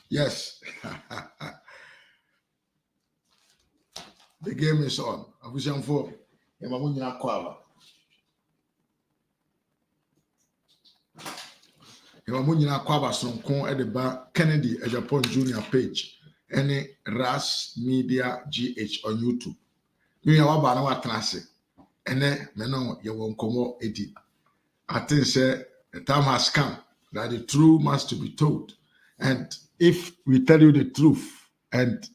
Yes. The game is on. Abusiamfo, yamamu nyina kwaba. Yamamu nyina kwaba sonko edeba Kennedy Ejapon Junior page. Any RAS Media GH on YouTube. You know what about transit? And then you won't come edi. I think say the time has come that the truth must be told. And if we tell you the truth and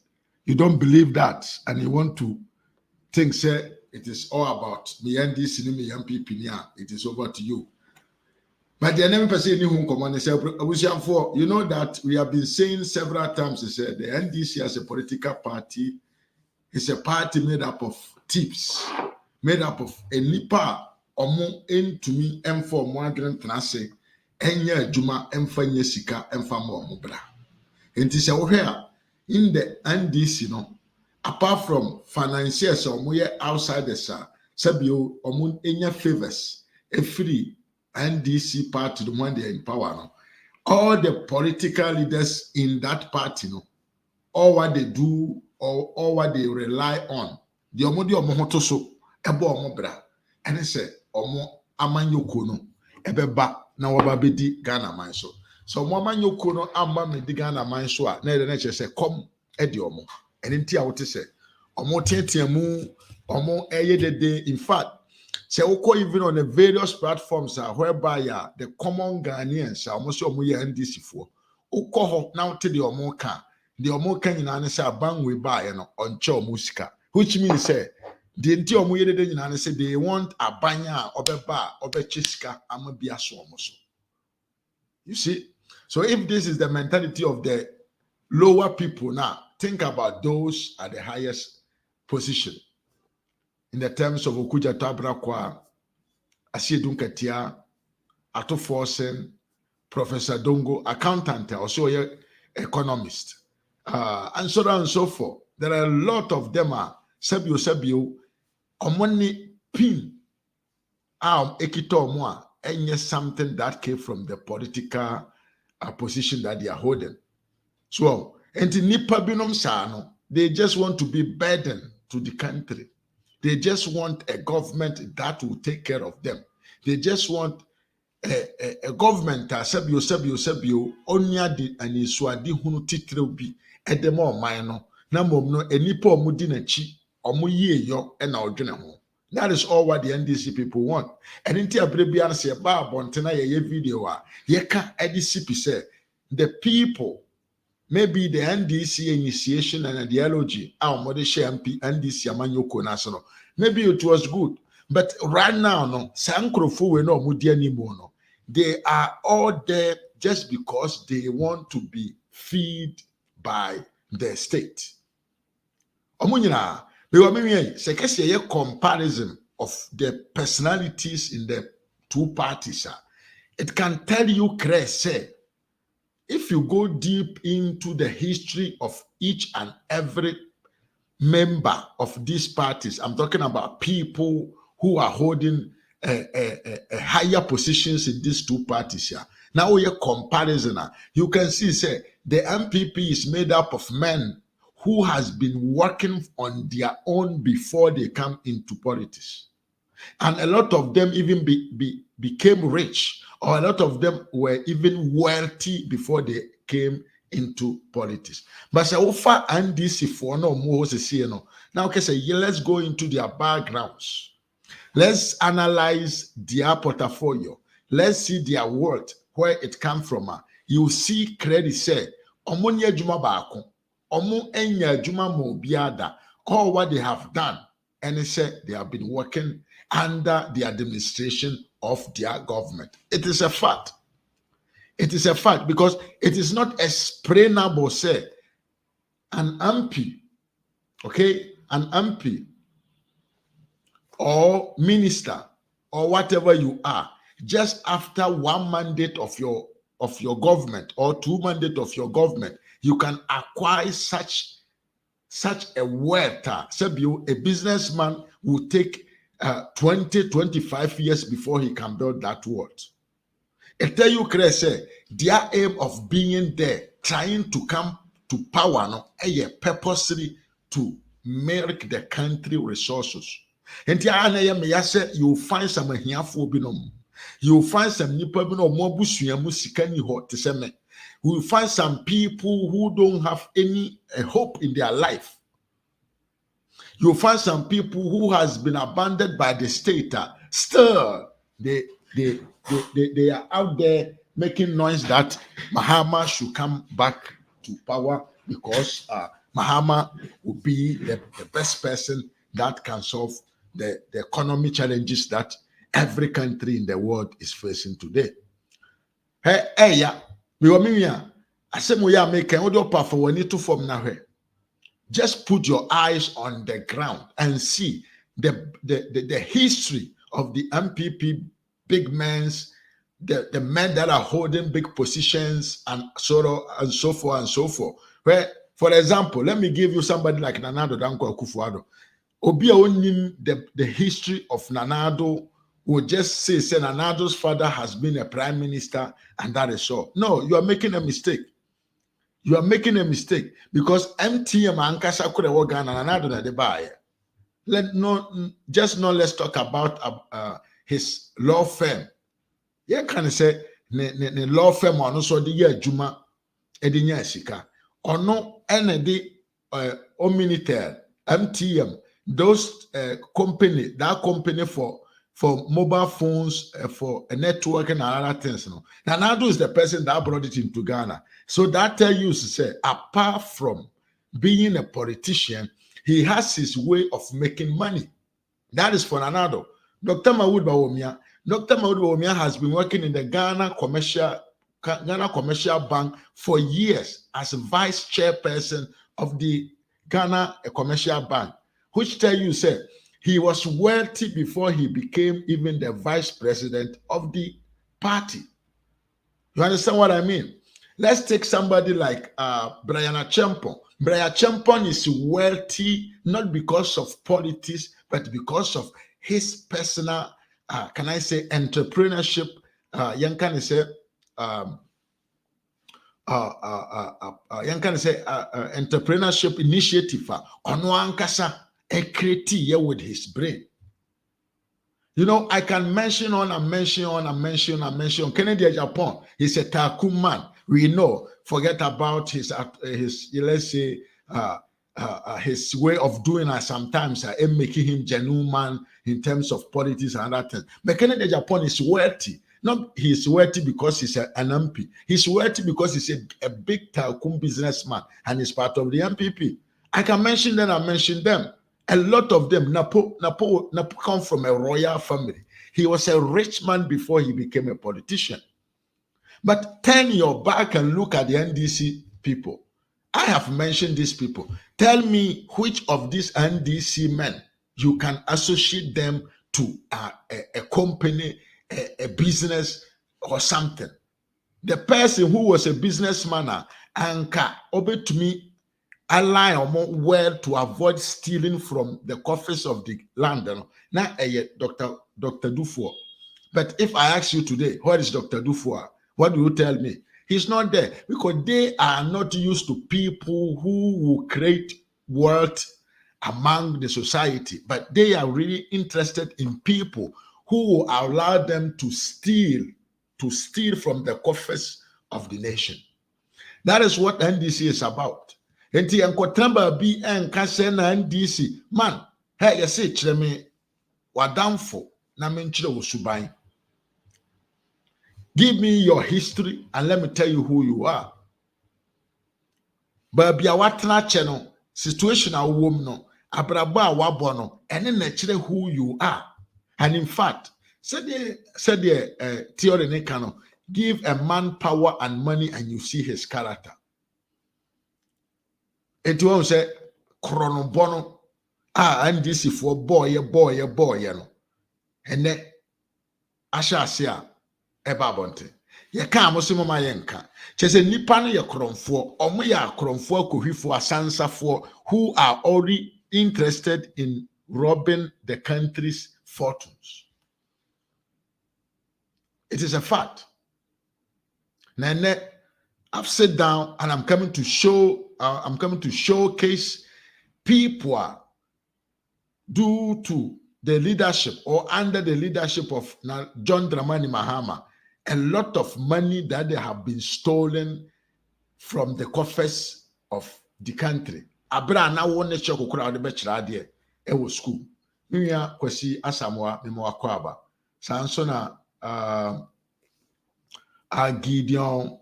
you don't believe that and you want to think say it is all about me and this me MPP, it is over to you. But the enemy person who come on say, you know that we have been saying several times, they said the NDC as a political party is a party made up of tips, made up of a nipa omo into me M4 Mwadren Trase, Enya Juma Mfanye Sika Mfamo Mubra. And it is a in the NDC, no, apart from financiers or more outsiders, Sabio Omun Enya favors, a free NDC party, the one they are in power. No? All the political leaders in that party, no, all what they do or all what they rely on, the omodi omohotoso, ebo omobra, and they say, omo amanyoko no, ebeba na wababedi Ghana manso. So amanyoko no amba me di Ghana manso a, na the say, come edi omo. And in tia what say, omo tietiamu, omo eyedede, in fact, say even on the various platforms whereby the common Ghanaians almost NDC for uko now to the omoka in say bang we buy on cho musika, which means say the nti omo yede say they want a banya obeba obechiska amabia so omoso. You see, so if this is the mentality of the lower people now, think about those at the highest position. In the terms of Okuja Tabrakwa, Asiedun Katia, Ato Forsen, Professor Dongo, accountant, also a economist, and so on and so forth. There are a lot of them. Sabio, omoni pin, ekito moa, and something that came from the political position that they are holding. So, and in Nipa Binom Sano, they just want to be burden to the country. They just want a government that will take care of them. They just want a government sabio onya di aniswadi hunu titire bi edema oman no na mom no enipa omudi na chi omoyie yo e na odwene ho. That is all what the NDC people want. And in tia brebia na se ba abontena ye video a ye ka NDC say the people, maybe the NDC initiation and ideology, our model MP NDC amanyoko nasono. Maybe it was good, but right now, no, Sankrofo we no mudi anymore. No, they are all there just because they want to be fed by the state. Omunyina, we were maybe say a comparison of the personalities in the two parties. It can tell you, Chris, if you go deep into the history of each and every member of these parties, I'm talking about people who are holding higher positions in these two parties here. Now we are comparison. You can see, say, the MPP is made up of men who has been working on their own before they come into politics. And a lot of them even became rich, or a lot of them were even wealthy before they came into politics. But so far, NDC for no more no. Now, okay, say let's go into their backgrounds. Let's analyze their portfolio. Let's see their worth, where it comes from. You see credit say, omonya juma baako, omo enya juma mo biada, all what they have done. And they say they have been working under the administration of their government. It is a fact. It is a fact because it is not explainable, say, an MP, okay, an MP or minister or whatever you are, just after one mandate of your government or two mandates of your government, you can acquire such a wealth. A businessman will take 20, 25 years before he can build that wealth. I tell you, Chris, their aim of being there, trying to come to power, no, purposely to make the country resources. And you'll find some here for binom. You'll find some nipa binom more busuya musikani hot to seme. You'll find some people who don't have any hope in their life. You'll find some people who has been abandoned by the state. Still, they are out there making noise that Mahama should come back to power because Mahama will be the best person that can solve the economy challenges that every country in the world is facing today. Hey, yeah, I said, "Moya make audio power for when to form now." Just put your eyes on the ground and see the history of the MPP big men, the men that are holding big positions and so on and so forth and so forth. Where, for example, let me give you somebody like Nana Danko Kufuor. Obi onim the history of Nanado will just say Nanado's father has been a prime minister and that is all. No, you are making a mistake. You are making a mistake because MTM and Kasa could have Ghana and Nanado they buy. Let's talk about his law firm. Yeah, can say ne law firm or no so the year Juma edinya sika or no any military MTM. Those that company for mobile phones, for a network and other things. No? Nanado is the person that brought it into Ghana. So that tell you to say, apart from being a politician, he has his way of making money. That is for Nanado. Dr. Mahmoud Bawumia has been working in the Ghana Commercial Bank for years as vice chairperson of the Ghana Commercial Bank. Which tell you, say, he was wealthy before he became even the vice president of the party. You understand what I mean? Let's take somebody like Brian Acheampong. Brian Acheampong is wealthy not because of politics, but because of his personal, can I say, entrepreneurship. Young can say, entrepreneurship initiative. Onoankasa. A creative with his brain. You know, I can mention Kennedy Japan. He's a tycoon man. We know. Forget about his let's say his way of doing it sometimes and making him genuine man in terms of politics and other things. But Kennedy Japan is wealthy. Not he's wealthy because he's an MP. He's wealthy because he's a big tycoon businessman and he's part of the MPP. I can mention them. I mention them. A lot of them, Napo come from a royal family. He was a rich man before he became a politician. But turn your back and look at the NDC people. I have mentioned these people. Tell me which of these NDC men you can associate them to a company, a business, or something. The person who was a businessman, Anka, obey to me, ally or more well to avoid stealing from the coffers of the land. Now, Dr. Kufuor. But if I ask you today, where is Dr. Kufuor? What do you tell me? He's not there because they are not used to people who will create wealth among the society, but they are really interested in people who will allow them to steal from the coffers of the nation. That is what NDC is about. Enti enkotramba bi enka se na NDC man hey you say kire me wadamfo na me nkire wo suban. Give me your history and let me tell you who you are. Baby awatena che no situation a wo no abrabo a wabo no ene na kire who you are. And in fact said the theory ne can give a man power and money and you see his character. It won't say chronobono and this for boy no and then ashasia ebabonte ye ka amoso mama yenka chese nipa no ye kronfo omo ya kronfo kohwifo asansafo who are already interested in robbing the country's fortunes. It is a fact. Nene, I've sat down and I'm coming to showcase people due to the leadership or under the leadership of John Dramani Mahama, a lot of money that they have been stolen from the coffers of the country. Abra na wone check okura de be kira de e wo school. Nua Kwasi Asamoah memo akwaba. Sanso na Gideon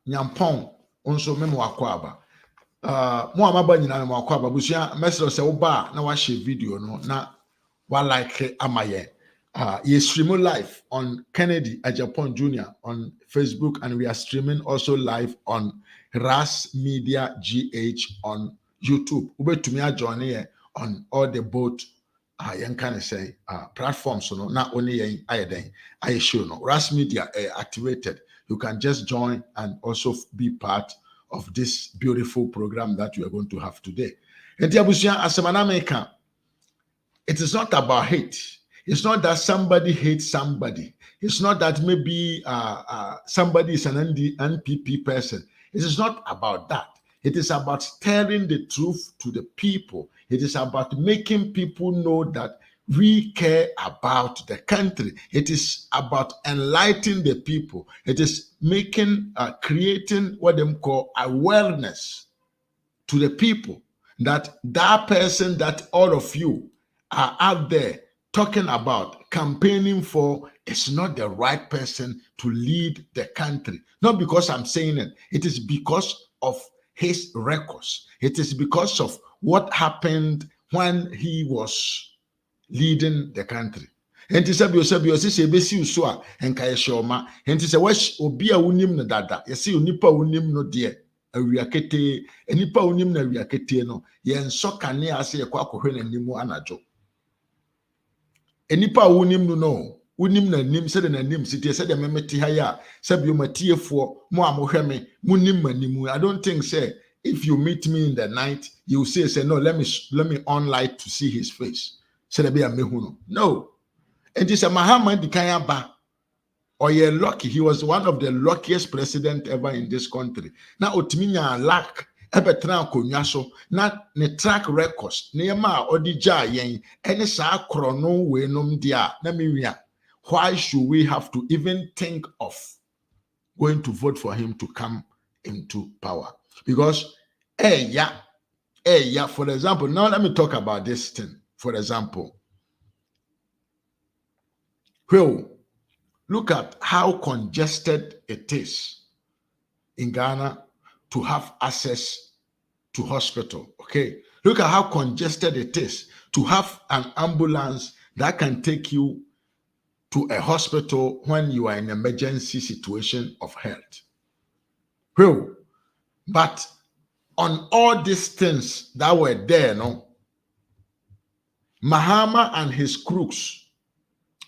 Nyampong onso memo akwaba. Mo amaba nyina memo akwaba busua mesro se wo ba na wa share video no na wa like amaye. You stream live on Kennedy Ajapon Jr. on Facebook, and we are streaming also live on RAS Media GH on YouTube. Ube tumia journey on all the both platforms. So not only I show no RAS Media activated. You can just join and also be part of this beautiful program that we are going to have today. It is not about hate. It's not that somebody hates somebody. It's not that maybe somebody is an NPP person. It is not about that. It is about telling the truth to the people. It is about making people know that we care about the country. It is about enlightening the people. It is creating what they call awareness to the people that person that all of you are out there talking about, campaigning for, is not the right person to lead the country. Not because I'm saying it. It is because of his records. It is because of what happened when he was leading the country. And to say besi usua and kayeshoma. And to say wash obia unim na dada. You see unipa unim no dear. A riakete, enipa unim na riakete no. Yen so kane ase ye kwa kohwe na nimu anajo. Enipa unim no unim na nim said na nim city said the memeti haya said you matiefo mo amohweme munim manimu. I don't think say if you meet me in the night you say no let me on light to see his face. Said be a mehuno. No. And this a Mahama di kayaba or you're lucky. He was one of the luckiest president ever in this country. Now otiminya lack ebetran konyaso na ne track records nema odija yen ene sa krono we nom dia na mewia. Why should we have to even think of going to vote for him to come into power? Because for example, now let me talk about this thing. For example, well, look at how congested it is in Ghana to have access to hospital. Okay, look at how congested it is to have an ambulance that can take you to a hospital when you are in an emergency situation of health. Well, but on all these things that were there, no, Mahama and his crooks,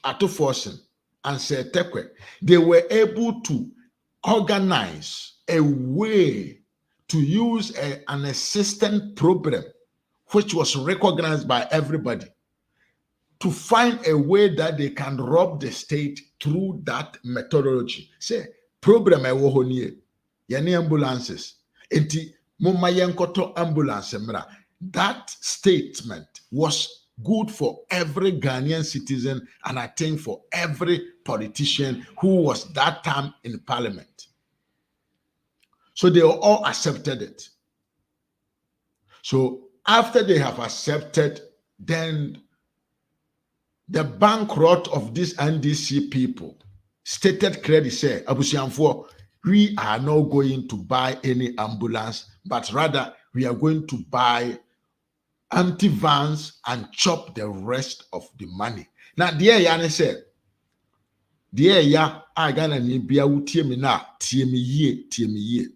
Ato Forsen and Setekwe, they were able to organize a way to use an assistant program which was recognized by everybody to find a way that they can rob the state through that methodology. Say, program ewo honye, yeni ambulances, enti mumma yenkoto ambulance mra. That statement was good for every Ghanaian citizen and I think for every politician who was that time in parliament. So they all accepted it. So after they have accepted, then the bankrupt of these NDC people stated clearly say, Abusianfo, we are not going to buy any ambulance, but rather we are going to buy empty vans and chop the rest of the money. Now, dear Yana said, dear ya, I gonna need be a TMI na, TMI ye.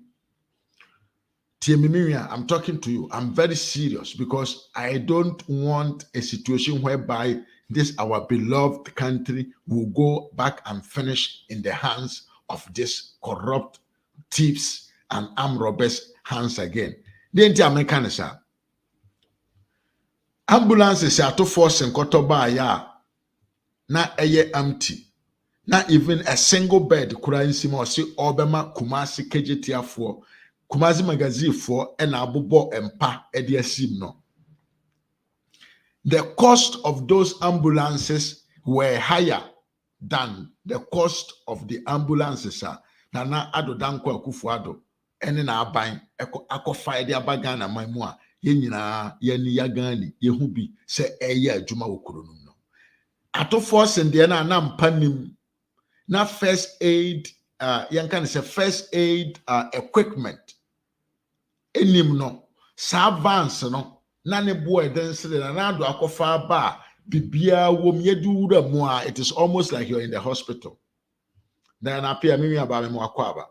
I'm talking to you. I'm very serious because I don't want a situation whereby this our beloved country will go back and finish in the hands of this corrupt thieves and armed robbers' hands again. The American sir. Ambulances are to force and kotoba ya na eye empty. Not even a single bed kura nsima or see obema Kumasi KJTF for Kumasi magazine for and abubo empa ediasim no. The cost of those ambulances were higher than the cost of the ambulances. Nana ado danko Kufuor ene na aban akɔfa de abagan na mamu a ye nyina ye ni yagani ye hu bi se eye adwuma wokuro no no. Atofo sende na panim na first aid yan kan say first aid equipment enim no sa vans no na ne boy den sele na do akɔfa ba bibia wom yedu wura mu a it is almost like you're in the hospital. Then appear me about me akwaba.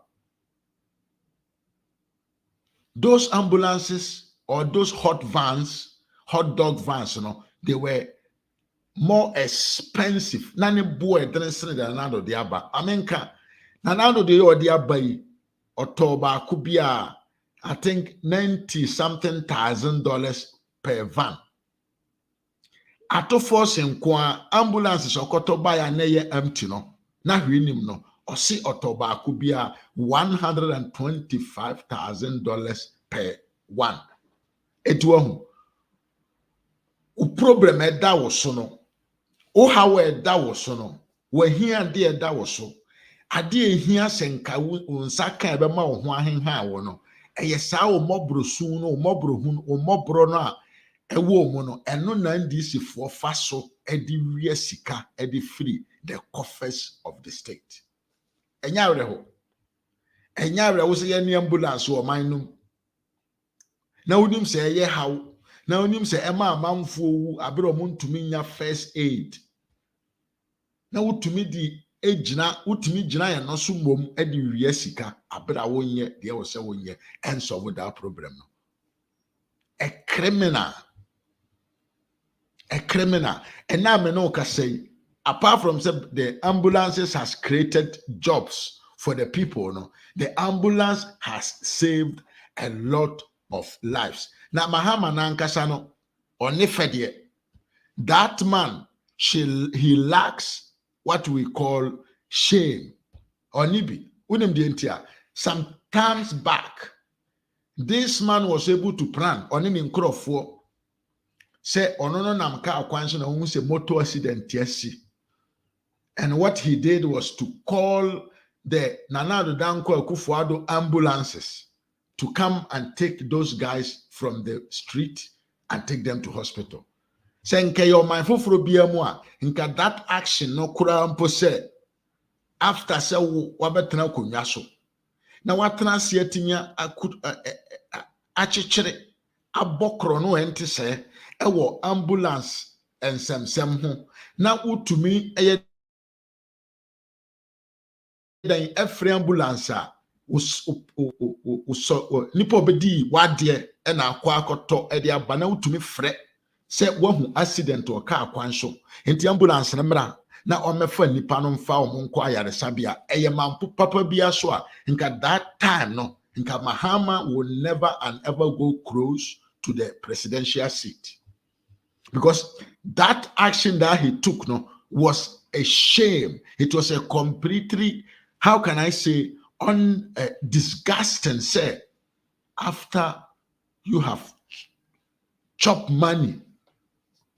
Those ambulances or those hot dog vans, you know, they were more expensive. Nani boy didn't say that another the aba. Amenka, nanado the or the abai October could be I think $90,000 per van. Ato force in kwa ambulances or kotoba ya neye empty no. Na hwinim no. Osi October could be $125,000 per one. Etuahu. U problem da woso no. O hawe da woso no. We here de da woso. Ade ehia senka unsaka ebe ma wo ho ahenha wo no. Eye saa o mobro su no, o mobro hu, o mobro no a ewo mu no. Eno na ndisi fo fa so edi wie sika edi free the coffers of the state. Enyawre ho. Enyawre wo se ye ni ambulance wo manum. Na wonim se ye haw. Na wonim se ema amanfo wu abere mo ntumi nya first aid. Na wotumi di ejina wotumi gina ya no so mom edi wie sika abere wonye de wo se wonye enso wo that problem no. A criminal. And now me no ka say apart from the ambulances has created jobs for the people, no, the ambulance has saved a lot of lives. Now, Mahama nankasa no, onifedie, that man, he lacks what we call shame. Onibi, unim dientia. Some times back, this man was able to plan onim in Kufuor. Say onono nam ka akwanso na hu se motor accident yesi. And what he did was to call the Nanado Danko Kufuor ambulances to come and take those guys from the street and take them to hospital. Senke yo mindful for biamwa, inka that action no kura mpo se after se wabetena konyaso. Na watena se atimia achichire abokro no enti se ewo ambulance ensem ho na utumi eye dan every ambulance a nipa obedi wade e na akwa akoto e de aba na utumi frɛ sɛ wahu accident o ka akwanso enti ambulance na mra na omefa nipa no mfa o nko ayaresabia eye mampo papa bia so a nka that time no nka Mahama will never and ever go close to the presidential seat, because that action that he took no was a shame. It was a completely, how can I say, disgusting. Say, after you have chopped money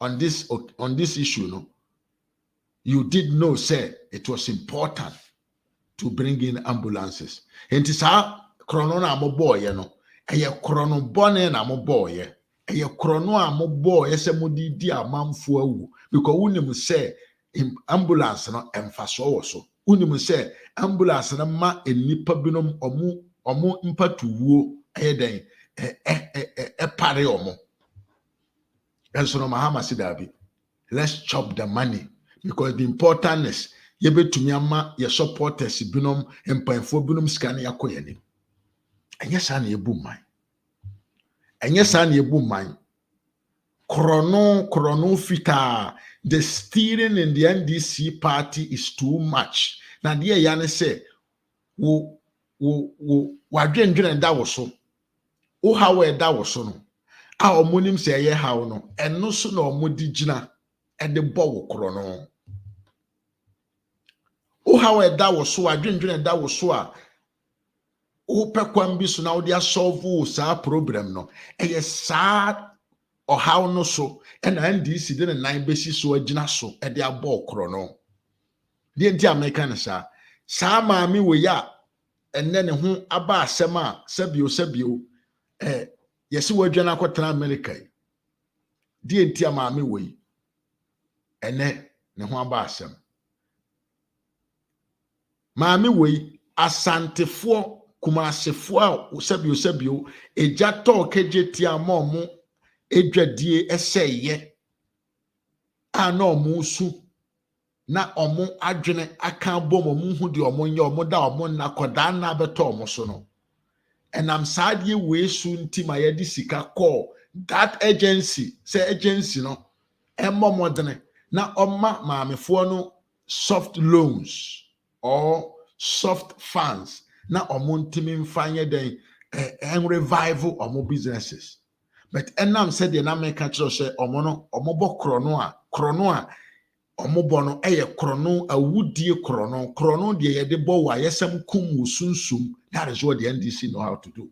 on this issue, no, you did know, say, it was important to bring in ambulances. And it's our chrono na mo boy, you know, eye chrono bone na mo boy, eye chrono a mo boy, ese mo di amamfo awu, because unim say ambulance no emfaso wo so. Unim say ambulance na ma enipa binom omo impatuwo eye den pare omo. And so no Mahama sidabi, let's chop the money, because the important is yebe tumiama ye supporters binom empanfo binom scan yakoye ni. Enye sa na ebu man. Enye sa na ebu man. Chrono fita. The steering in the NDC party is too much. Na dear Yane say, wadwendwen da wo so. O hawe da wo so no. A omonim say ye hawo no. Eno so na omodi gina e de bo wo chrono. O how that was so, I didn't that was so. O pekwambi so now they are solve sa problem no. A sad or how no so, and NDC didn't 9 basis so a jinaso at their ball chrono. The entire American sa maami we ya, and then who aba sema sebio yes we jana kwatra America. The entire maami we and then ne ho aba asem. Maami we asantefo kumasefo sebio eja to kejetia momu edwadie eseye ana omusu na omo adwene aka bom omo hu de omo nye omo da omo na koda na beto omo so no enam saadie we su ntima ye di sika call that agency say agency no emmo modene na omma maamefo no soft loans or soft funds na omo ntimi mfanye den en revival omo businesses. But enam said the American church say omo bo krono a omo bo no krono awudie krono de ye de bo wa yesam kum musunsum. That is what the NDC know how to do.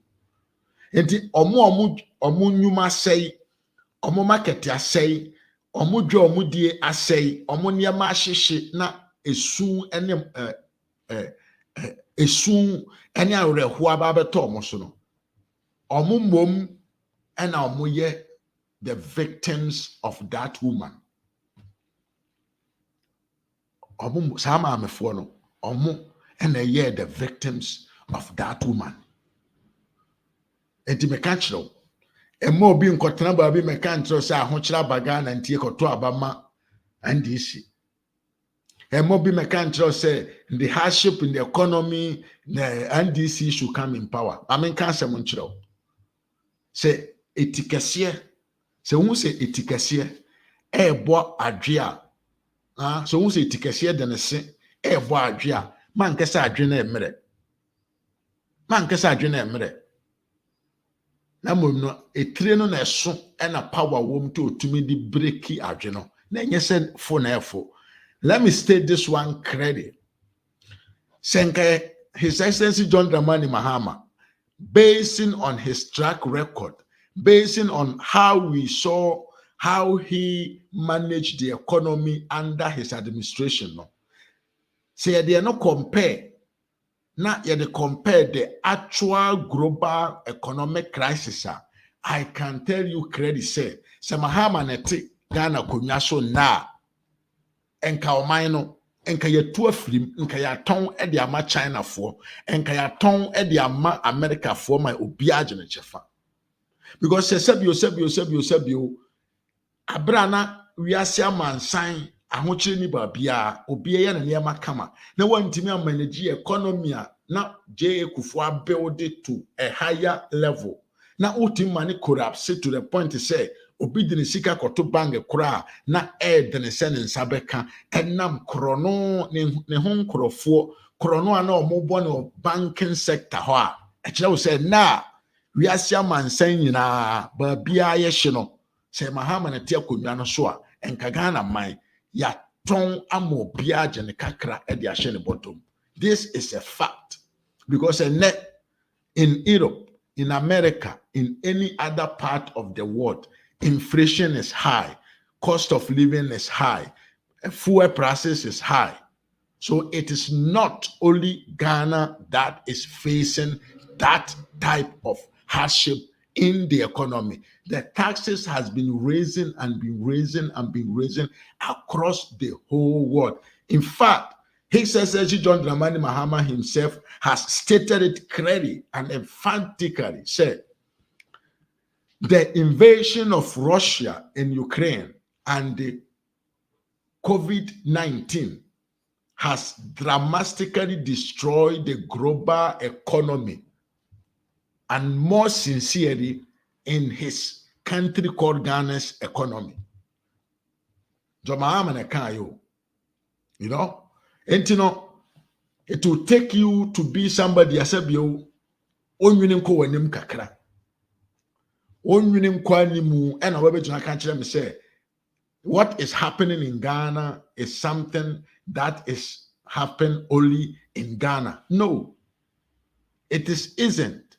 Enti omo nyuma say omo market asay omo dwo omo die asay omo niema ahyehye na esu ene areho aba beto omo so no omo mom and our moye the victims of that woman. Omo sama amefo no omo and ye the victims of that woman. Enti mekachiro emo bi nkotena ba bi mekachiro say ahokyera baga na ntie koto abama NDC. Emo bi mekachiro say the hardship in the economy the NDC should come in power. I mean can say monchiro. Say etikese se hu se etikese ebo adwea so hu se etikese de ne se ebo adwea man kesa adwe na emre na mom no etire no na eso na power wom to otumi di breaki adwe no na enye se fo na efo. Let me state this one credit. Senke His Excellency John Dramani Mahama, basing on his track record, basing on how we saw how he managed the economy under his administration. No, say they are not compare. Now you compare the actual global economic crisis. I can tell you credit say Mahama neti Ghana kunyaso na enka omaino enka yetu afrim enka yaton e de ama China for enka yaton e de ama America for my obi agene chefa. Because sebio abrana wiase amansan ahokyere ni babia obi ye na niam kama na wantimi amanage economy na Kufuor build it to a higher level na ultimate money collapse to the point to say obi de sika koto bank kura na de ne se ne nsabeka enam krono ne ho nkrofo krono ana omobo ne banking sector ho a kire wo say na wiase amansan nyina babia ye hye no say Mahama na te akonwa no so a enka Ghana man ya ton amo bia agene kakra e de ahye ne bottom. This is a fact because in Europe, in America, in any other part of the world, inflation is high, cost of living is high, fuel prices is high. So it is not only Ghana that is facing that type of hardship in the economy. The taxes has been raising and been raising and been raising across the whole world. In fact, His Excellency John Dramani Mahama himself has stated it clearly and emphatically, said, the invasion of Russia in Ukraine and the COVID-19 has dramatically destroyed the global economy, and more sincerely in his country called Ghana's economy. You know, and you know, it will take you to be somebody asabio onwunim ko wanim kakra. Onwunim kwa nimu and awabe juna kan kire me say what is happening in Ghana is something that is happen only in Ghana. No, it isn't.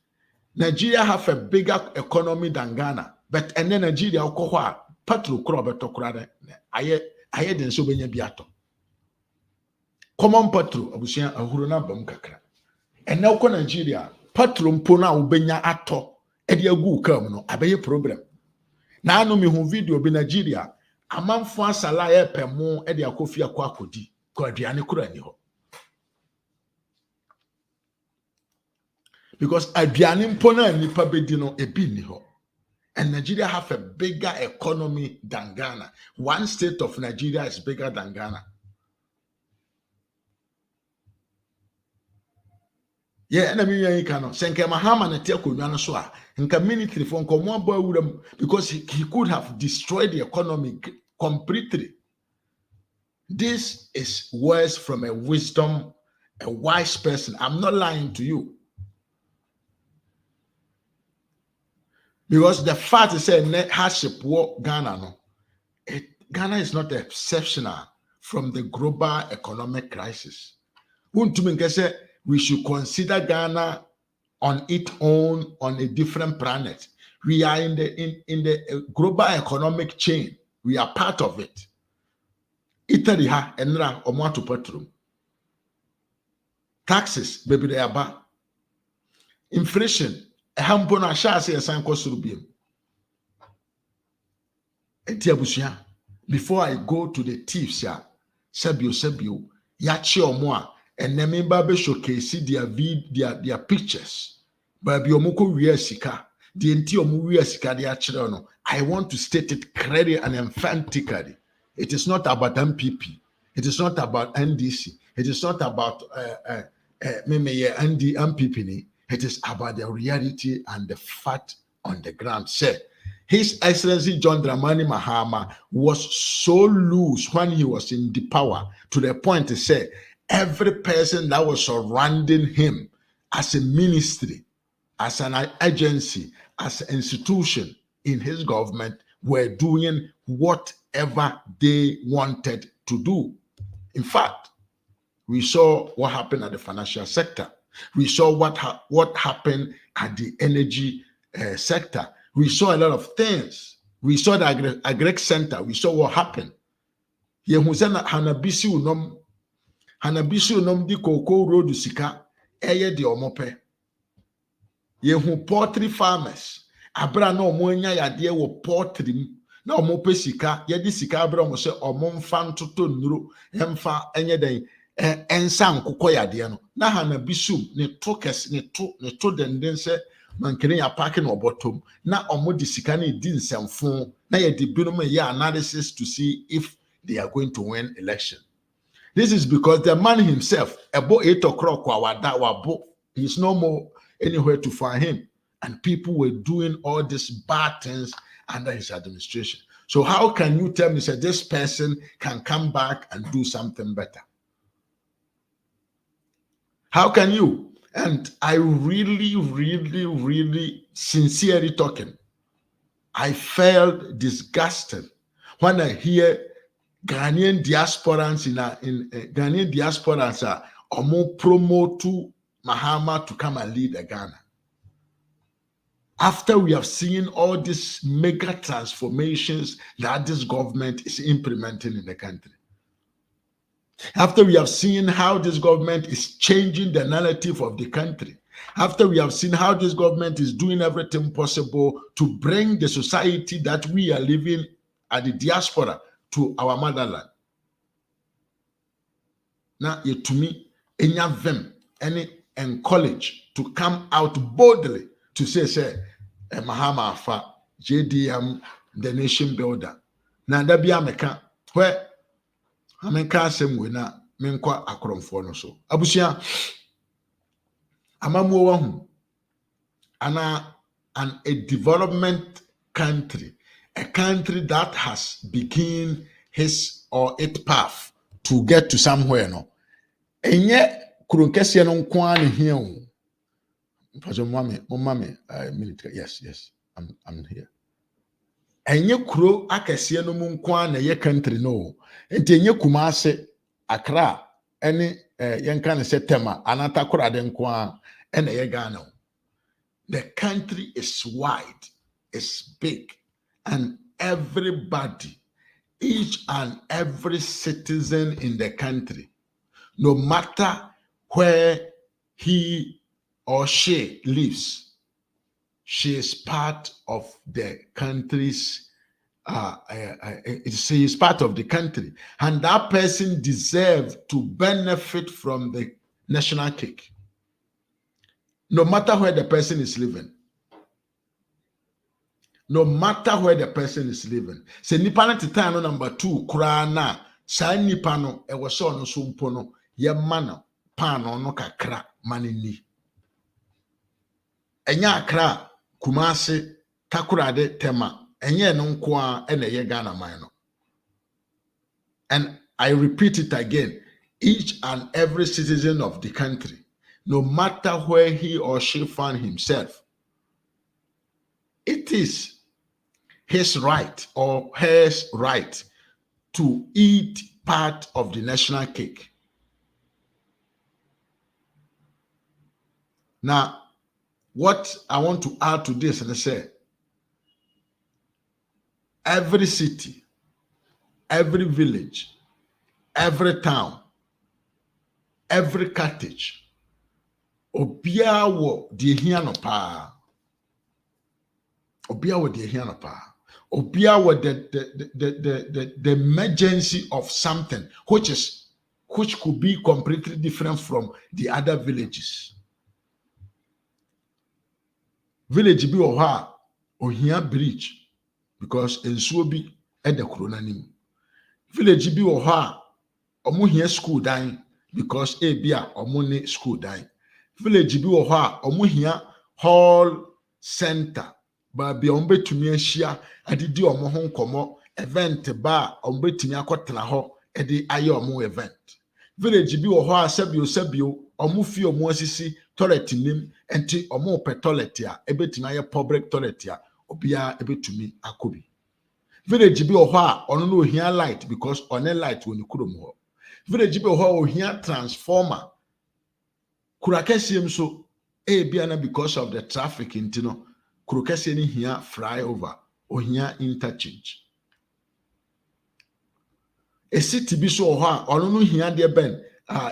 Nigeria have a bigger economy than Ghana, but and then Nigeria petrol crop aye den so benya biato. Common petrol abusia ahuru na bam kakra. And now Nigeria petrol mpona ubenya ato edi agu kam no abeye problem. Na anu mi hu video bi Nigeria amanfo asala ye pemo edi akofi akodi ko aduane kura ni ho. Because aduane mpona nipa bedi no ebi ni ho. And Nigeria have a bigger economy than Ghana. One state of Nigeria is bigger than Ghana. Yeah, and I mean, you cannot. Senke Mahama na tia konwa no so a nka military for nkomo abo awuram because he could have destroyed the economy completely. This is words from a wise person. I'm not lying to you. Because the fact is that net hardship war Ghana no. Ghana is not exceptional from the global economic crisis. We should consider Ghana on its own on a different planet. We are in the global economic chain. We are part of it. Italy ha enra omoto petrol. Taxes baby they are inflation. Before I go to the tips, Sebio, Yachi or more, and then Babe showcase their pictures. Baby Omoko Ria Sika, the entire Muria Sika, the I want to state it clearly and emphatically. It is not about MPP, it is not about NDC, it is not about MPP. It is about the reality and the fact on the ground. Say, His Excellency John Dramani Mahama was so loose when he was in the power to the point to say every person that was surrounding him as a ministry, as an agency, as an institution in his government were doing whatever they wanted to do. In fact, we saw what happened at the financial sector. We saw what happened at the energy sector. We saw a lot of things. We saw the agric center. We saw what happened. Yehusena hanabisi unom di koko road sika eye di omope. Yehu poultry farmers. Abra no omonya yade wo poultry na omope sika yedi sika abra mo se omomfa ntoto nuro emfa enye den ensa nkokọ yade no na hanabisum ne tokes ne to denden se mankene ya parking obotom na omodi sika na di nsemfo na ye di binom ye analysis to see if they are going to win election. This is because the man himself about 8 o'clock he's no more anywhere to find him, and people were doing all these bad things under his administration. So how can you tell me that this person can come back and do something better? How can you? And I really, really, really sincerely talking, I felt disgusted when I hear Ghanaian diasporans in Ghanaian diasporans are more promote to Mahama to come and lead Ghana. After we have seen all these mega transformations that this government is implementing in the country. After we have seen how this government is changing the narrative of the country. After we have seen how this government is doing everything possible to bring the society that we are living at the diaspora to our motherland. Now, to me, enya them any encourage to come out boldly to say, Mahama Afa, JDM, the nation builder. Now, that be America, where America same way na menkwa akromfo no so. Abusia, amamu wahu, a development country, a country that has begun his or its path to get to somewhere, no. Enye kurunkesi no nkwa ne hia o. Yes, I'm here. Enye kuro akese no nkwa na ye country no. Enti enye Kumase, Accra, any yankane se tema anata kurade nko a ene ye Ghana. The country is wide, it's big, and everybody, each and every citizen in the country, no matter where he or she lives, she is part of the country's she is part of the country, and that person deserves to benefit from the national cake, no matter where the person is living. No matter where the person is living. Say nipa na titan no number 2 kura na sa nipa no e wo so no so mpo no ye mana pan no kakra manini. Enya akra Kumasi Takurade Tema enye no nko a ene ye Ghana man no. And I repeat it again, each and every citizen of the country, no matter where he or she found himself, it is his right or hers right to eat part of the national cake. Now, what I want to add to this, and I say, every city, every village, every town, every cottage, obia wo die hia no pa. Obia wo die hia no pa. Obia with the emergency of something which could be completely different from the other villages. Village bi oha ohia bridge because ensuo bi e de korona nim. Village bi oha omo hia school dan because bia omo ne school dan. Village bi oha omo hia hall center. Baby ombetumi ahia adidi omo ho nkomo event ba ombetumi akotena ho edi aye omo event. Village bi wo ho asabio omo fi omo asisi toilet nim enti omo pe toilet a ebetumi aye public toilet a obia ebetumi akobi. Village bi wo ho a ono no ohia light because one light woni kurom ho. Village bi wo ho ohia transformer kurakasiem so bia na because of the traffic intino kurokese ni hia flyover or hia interchange. A city bi so ho a ono no hia de ben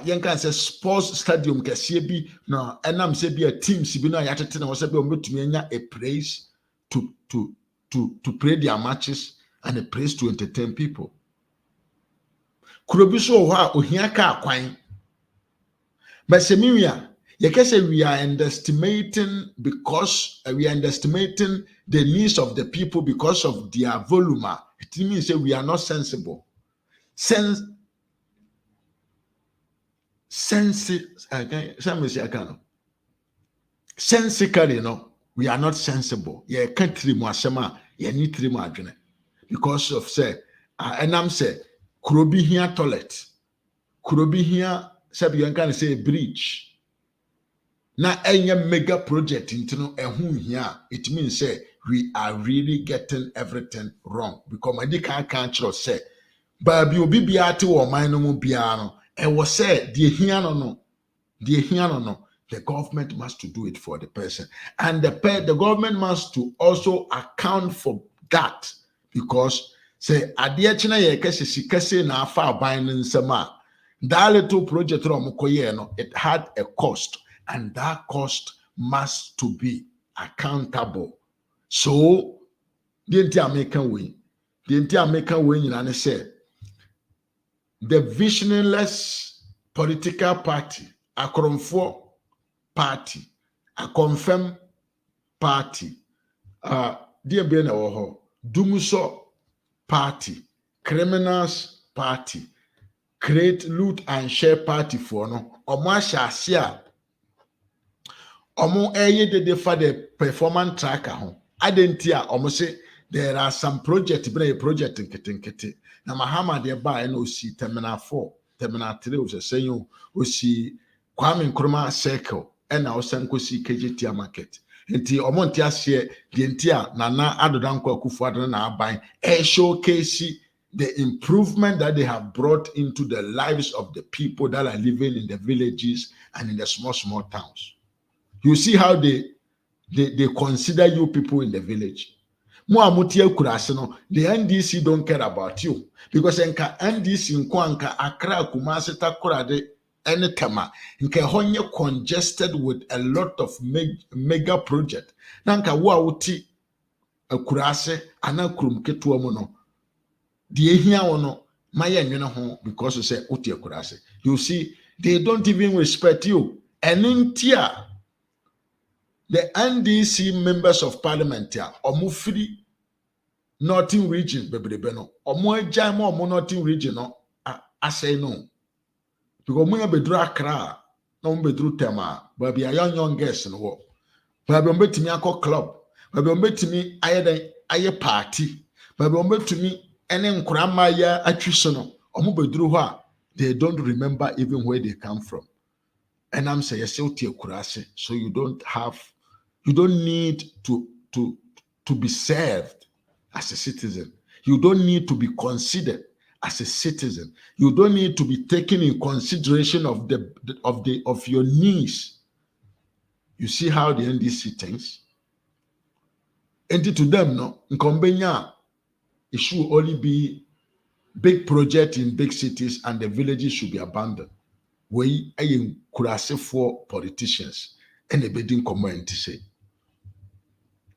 yenka say sports stadium kese bi na enam se bi a teams bi na yatete na wo se bi o metumi anya a place to play their matches and a place to entertain people. Kuro bi so ho a ohia ka akwan. But semia we are underestimating because we are underestimating the needs of the people because of their volume. It means that we are not sensible. Sensically, no, we are not sensible. Yeah, country mwasema, yeah, ni tri mwadjene. Because of say, and I'm say, kurobi here toilet, kurobi here, sabi you can say bridge. Na enye mega project intino ehun here, it means say we are really getting everything wrong because my can't say baby obi biate wo man no mu bia no e wo say the here no the government must to do it for the person, and the government must to also account for that because say ade china ye kase na afa aban nsema that little project ro mkoye no it had a cost. And that cost must to be accountable. So, the entire American way, you say, the visionless political party, a Kufuor party, a confirm party, dear Bena Dumuso party, criminals party, create loot and share party for no, Omasha Sia. Omo de for the performance tracker home. Adentia omo say there are some project nkete. Na Mahama de ba no si terminal 4, terminal 3 was saying o si Kwame Nkrumah circle and na o sanko si KGT market. Enti omo ntia se de ntia Nana Adodankwa Kufuor na aban showcase the improvement that they have brought into the lives of the people that are living in the villages and in the small towns. You see how they consider you people in the village. The NDC don't care about you because NDC nka Accra Kumasi Takoradi any tema nke honye congested with a lot of mega project. Nanka wa uti Kurase ana kurum ketuwa mono. The ehia wono maye nwene ho because you say uti Kurase. You see, they don't even respect you. And in tia the NDC members of parliament here, Omufri Northern region, Bebrebeno, Omo Northern region, no, I say no. Because we have bedru Accra, no bedru Tema, but be a young guest in the war. But be to me a club, but be to me aye party, but be to me any Nkrama attrition, Omo bedru ha, they don't remember even where they come from. And I'm saying, so you don't need to be served as a citizen. You don't need to be considered as a citizen. You don't need to be taken in consideration of your needs. You see how the NDC thinks? And to them, no, it should only be big project in big cities and the villages should be abandoned. We are for politicians and the bidding community say.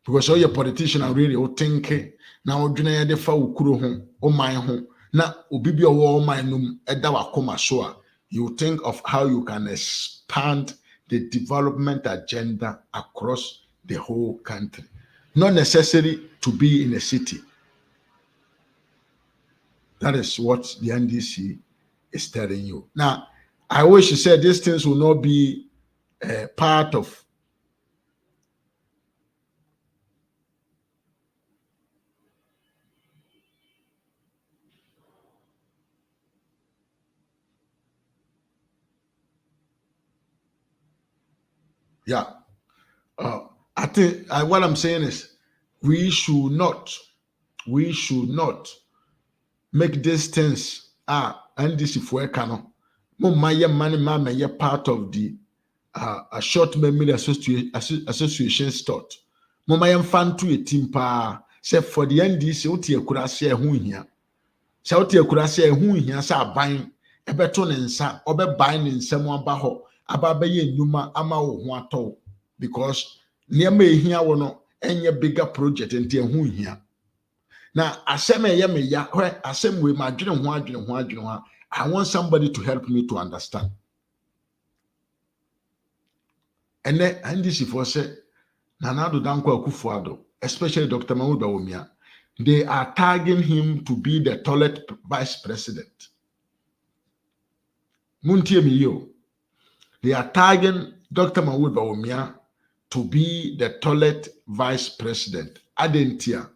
Because all your politicians are really thinking now de fa ukuro ho o man ho na obibi owo man num eda wakoma so you think of how you can expand the development agenda across the whole country, not necessary to be in a city. That is what the NDC is telling you. Now, I wish you said these things will not be part of I think what I'm saying is we should not make these things and this if we can money part of the a short memory association start. Mama fan to a team pa say for the NDC oti akurase ehun hia. Say oti akurase ehun hia sa ban ebeto ne nsa obe ban ne nsam aba ho aba be ye nnuma ama wo ho atọ because niam ehia wo no enye bigger project enti ehun hia. Na asem eye me ya asem we ma adwene ho I want somebody to help me to understand. And then NDC for say Nanado Danko Kufuor, especially Dr. Mahmoud Bawumia, they are tagging him to be the toilet vice president. They are tagging Dr. Mahmoud Bawumia to be the toilet vice president. Adentia.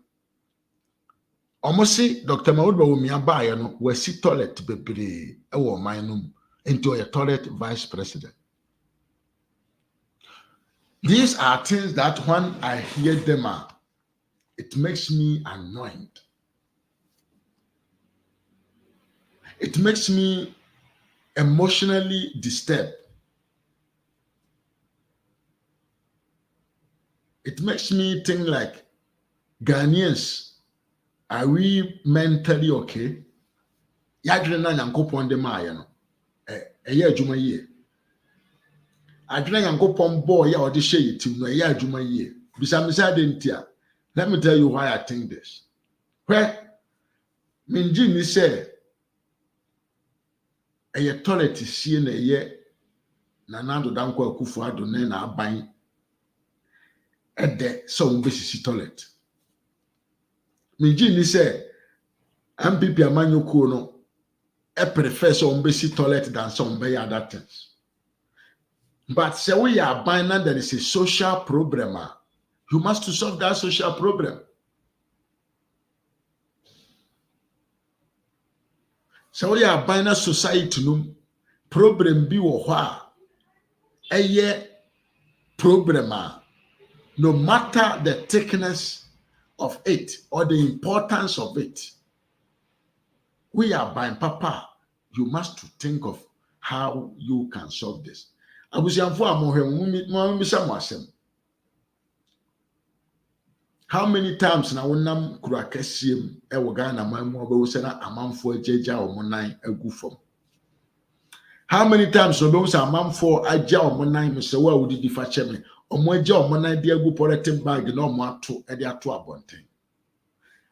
Almost Dr. Mahmoud Bawumia Bayano was si toilet bebre ewo manum into a toilet vice president. These are things that when I hear them, it makes me annoyed. It makes me emotionally disturbed. It makes me think like, Ghanaians, are we mentally okay? Yadrena nyankopon de ma no. Eye adwuma yie. Adwena nyankopon boy ya ode hye yitim no eye adwuma yie. Bisamisa de ntia. Let me tell you why I think this. Where minji ni say eye toilet sie na eye Nanado Danko Kufuor adone na aban ede so mbesisi toilet. Minji ni say MPP amanyoko no e prefer so mbesi toilet than some be other things. But say we are buying that there is a social problem. You must to solve that social problem. So we are buying a society no problem bi wo ho a problem no matter the thickness of it or the importance of it. We are buying papa. You must think of how you can solve this. How many times na wonam kura kesiem e wo Ghana mamu obewu se na amanfo ajeja omonan agu fam? How many times obewu se amanfo aja omonan me se wa wodidi fa cheme omo aja omonan de agu polythene bag na omo ato e de ato abonten?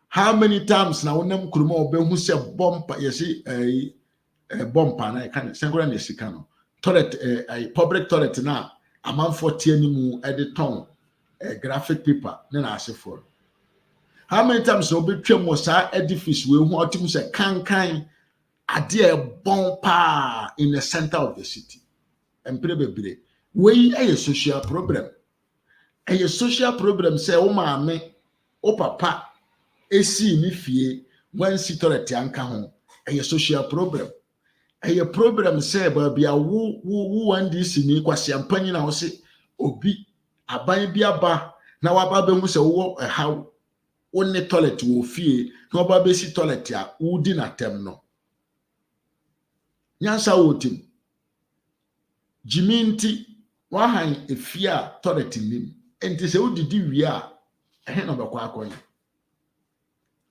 How many times na wonam kuruma obewu se bompa yesi bompa na kan senkora na sika no toilet public toilet na amanfo tie ni mu e de ton graphic paper na asefo. How many times no be twem wo sa edifice we hu otim se kankan ade e bon pa in the center of the city? Empire bebre we a social problem. A social problem say o maame o papa esi ni fie wan si toilet anka ho. A social problem. A problem say ba bia wo wan dis ni kwase ampanyi na wo se obi aban bi aba na waba be hu se wo how wonne toilet wo fie na waba be si toilet a wudi na tem no nyansa wotim jiminti wahan efie a toilet nim enti se wudidi wi a ehe no bekwa akonya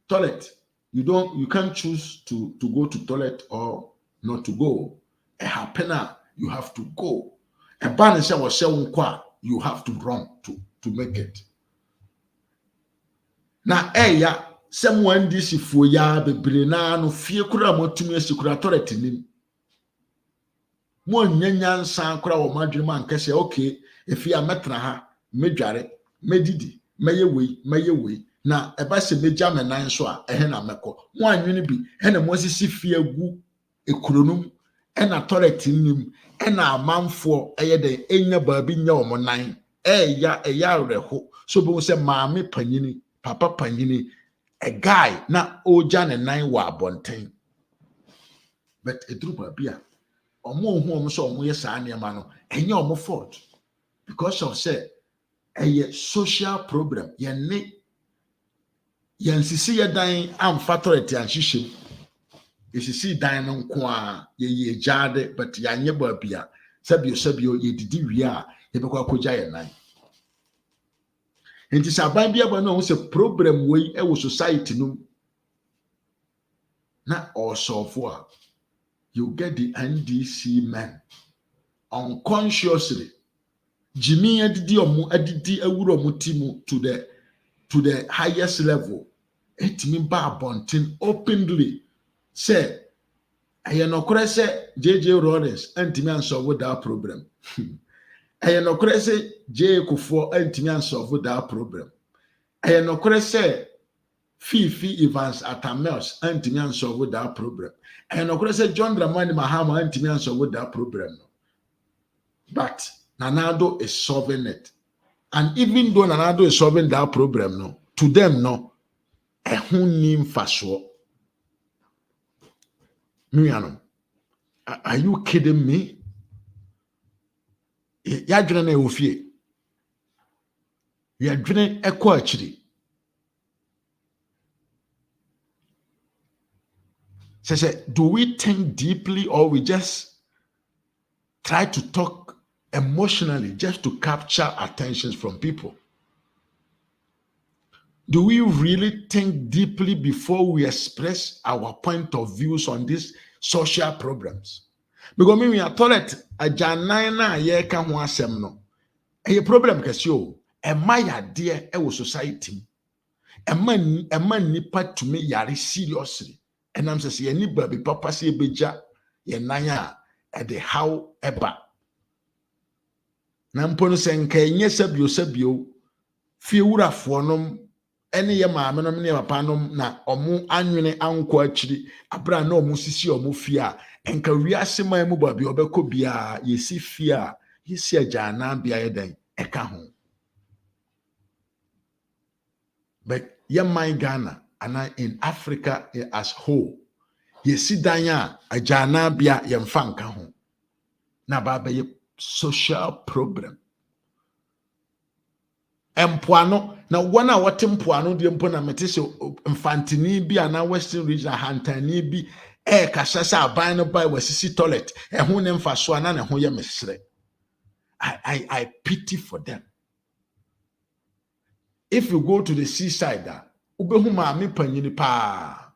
toilet. You can't choose to go to toilet or not to go. A happena you have to go. A ban is you have to run to make it. Na eya someone this for ya bebre na no fie kura motumi asikura toilet nim. Mo nyanya san kura wo madwene man kese okay if ya metra ha medware medidi meye na eba se meja menan so a ehe na meko mo anwene bi ena mo sisi fie gu ekronum ena toilet nim ena amanfo eye de enya baabi nya wo nan eya reho so bo se maame panyini papa panyini a guy na oja ne nan wa abonten but edru baabi a omo hu omo so omo ye saa ne ma no enya omo fault because of say a social problem yansisi ye dan amfa toilet anhyehyem esisi dan no nko a ye jade but yanye baabi a sabio ye didi wi a ye bekwa akoja ye nan enti saban bia ba no se problem we e wo society no na also a you get the NDC men unconsciously Jimmy adidi awuro mutimu to the highest level. It mean ba bontin openly say I no say JJ Rollins antimi ansolve that problem. I no say J Kufuor antimi ansolve that problem. I no say Fifi Evans Atamels antimi ansolve that problem. I no say John Dramani Mahama antimi ansolve that problem. But Nanado is solving it. And even though Nanado is solving that problem, no, to them, no, are you kidding me? Yadrene ofie. Yadrene ekwa achiri. Say, do we think deeply or we just try to talk emotionally just to capture attention from people? Do we really think deeply before we express our point of views on these social problems? Because me a toilet a janai na ye ka ho asem no e problem kase o e ma ya de e wo society e ma nipa to me yare seriously and am say ye ni ba bi papa se beja ye nan a e de how eba na mpo no se nka enye sabio fie wurafo nom ene ye maame nom ne papa nom na omo anwene anko akiri abra na omo sisi omo fie a enka wiase man mu ba bi obekọ bia yesi fie a yesi agana bia ye den eka ho. But ye man Ghana and in Africa as whole yesi dan a agana bia ye mfa nka ho na ba be social problem. Empoano na wana wote mpoano de mpo na metese mfantini bi ana western region hantani bi kasa sa aban no ba wasisi toilet ho ne mfaso ana ne ho ye mesre. I pity for them. If you go to the seaside, ubehu maame panyini pa.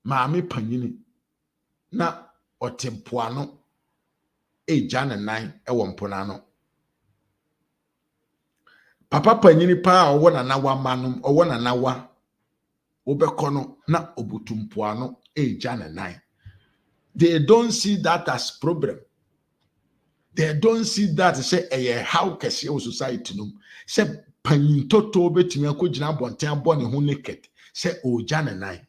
Maame panyini na otempoano jana nan ewo mponano. Papa panyini pa owo na nawa manum owo na nawa obekono na obutumpoano jana nan. They don't see that as problem. They don't see that say how kese o society no. Say panyin toto betumi akogina bonten abone ho naked. Say o jana nan.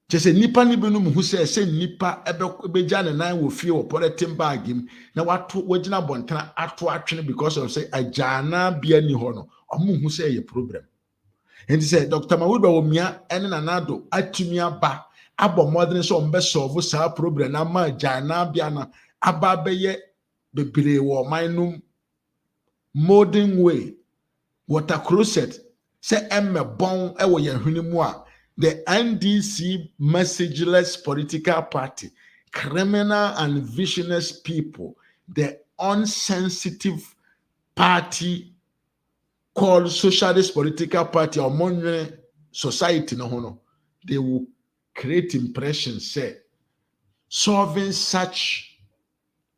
Just nipa ni benum hu say nipa ebe jana nan wo fie wo polythene bag im na wato wagina bonten ato atwene because of say ajana bia ni ho no. Omo hu say ye problem. And he said, Dr. Mawuba Omia and Nanado, Atumia Ba, Abo modern so solve sa problem, Nama Jana Biana, Ababeye, Bebile or Minum, modern way, water closet, say Emma Bon, Ewa Hunimwa, the NDC messageless political party, criminal and visionless people, the unsensitive party called socialist political party or modern society no, they will create impression say solving such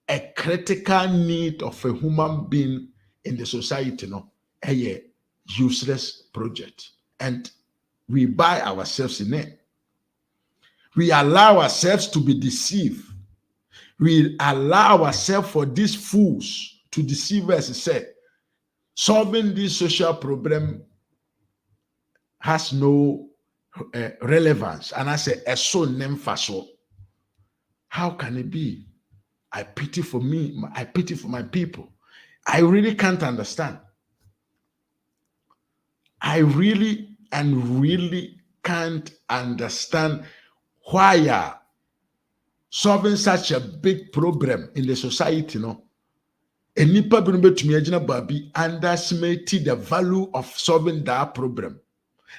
a critical need of a human being in the society no a useless project, and we buy ourselves in it. We allow ourselves to be deceived. We allow ourselves for these fools to deceive us. Say solving this social problem has no relevance. And I say, so nemfaso. How can it be? I pity for me. I pity for my people. I really can't understand. I really can't understand why solving such a big problem in the society, no? And nipa binube to me agina babi underestimated the value of solving that problem.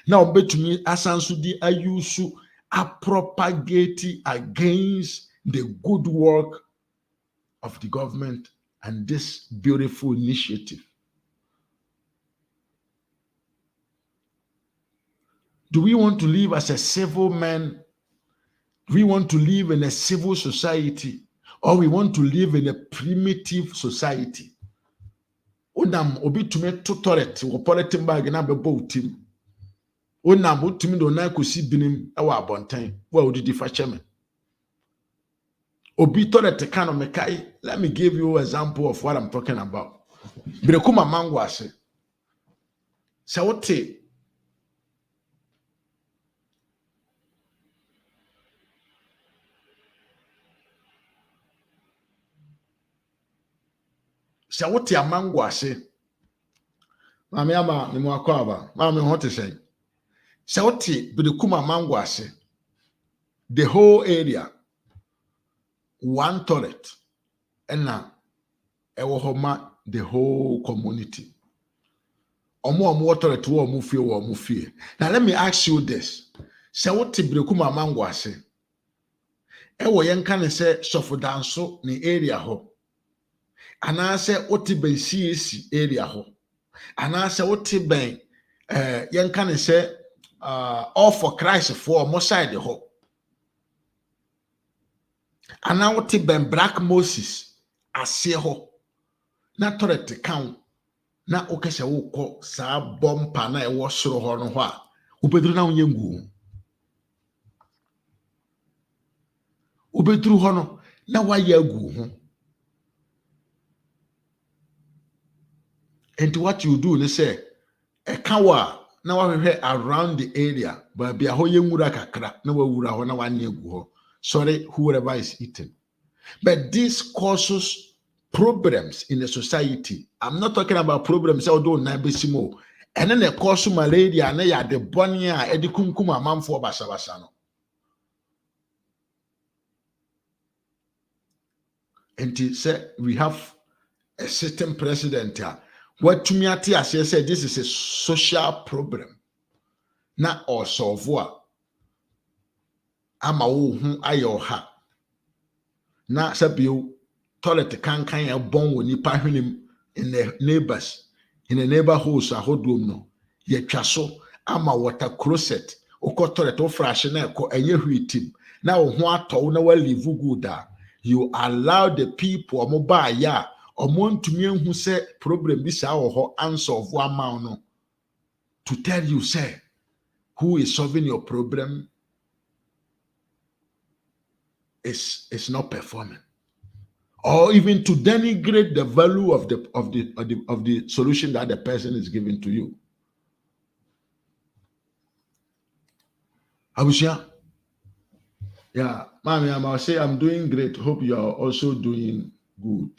Now bet me asansudi ayusu a propagate against the good work of the government and this beautiful initiative. Do we want to live as a civil man? Do we want to live in a civil society? Or we want to live in a primitive society? Onam obi tume tutoret wo polythene bag na bebo utim. Onam utumi do na kosi binim ewa abontan wa odidi fa cheme. Obi toret kano mekai. Let me give you an example of what I'm talking about. Birekuma mango ase. Se wote amango ase. Mami ama ni mwako aba. Mami hote say. Se wote birekuma mango ase. The whole area, one toilet, and now ewohoma the whole community. Omo toilet wo omo fie. Now let me ask you this. Se wote birekuma mango ase. Ewo yenka ne se sofodanso ni area ho. Anase wote ben CAC area ho. Anase wote ben yenka ne se all for Christ for mo side ho. Ana wote ben Black Moses ase ho. Na toilet count na okese wo sa bompa na ewo soro ho no ho a ubedru na wonye ngu. Ubedru ho no na waye agu ho. And what you do, they say, a kawa na wahwe around the area, but be a ho yengura kakra na wawura ho na wanye gu ho. Sorry, whoever is eating. But this causes problems in the society. I'm not talking about problems although na besimo. And then the cause malaria na ya de bonia edikunkum amamfo basabasa no. And he said we have a sitting president, what to me at said this is a social problem. Na or solve ama wo hu ayo ha. Na sabio toilet kan ya bon wo nipa hwenem in the neighbors, in the neighborhoods ahodom no. Ye twaso ama water closet. Oko toilet o frash na ko enye hwitim. Na wo ho atɔ na wa live good a. You allow the people omo ba ya omo ntumi ehu se problem bi sa wo ho unsolve ama no to tell you say who is solving your problem is not performing, or even to denigrate the value of the solution that the person is giving to you. Abusia, yeah, mommy, I'll say I'm doing great. Hope you are also doing good.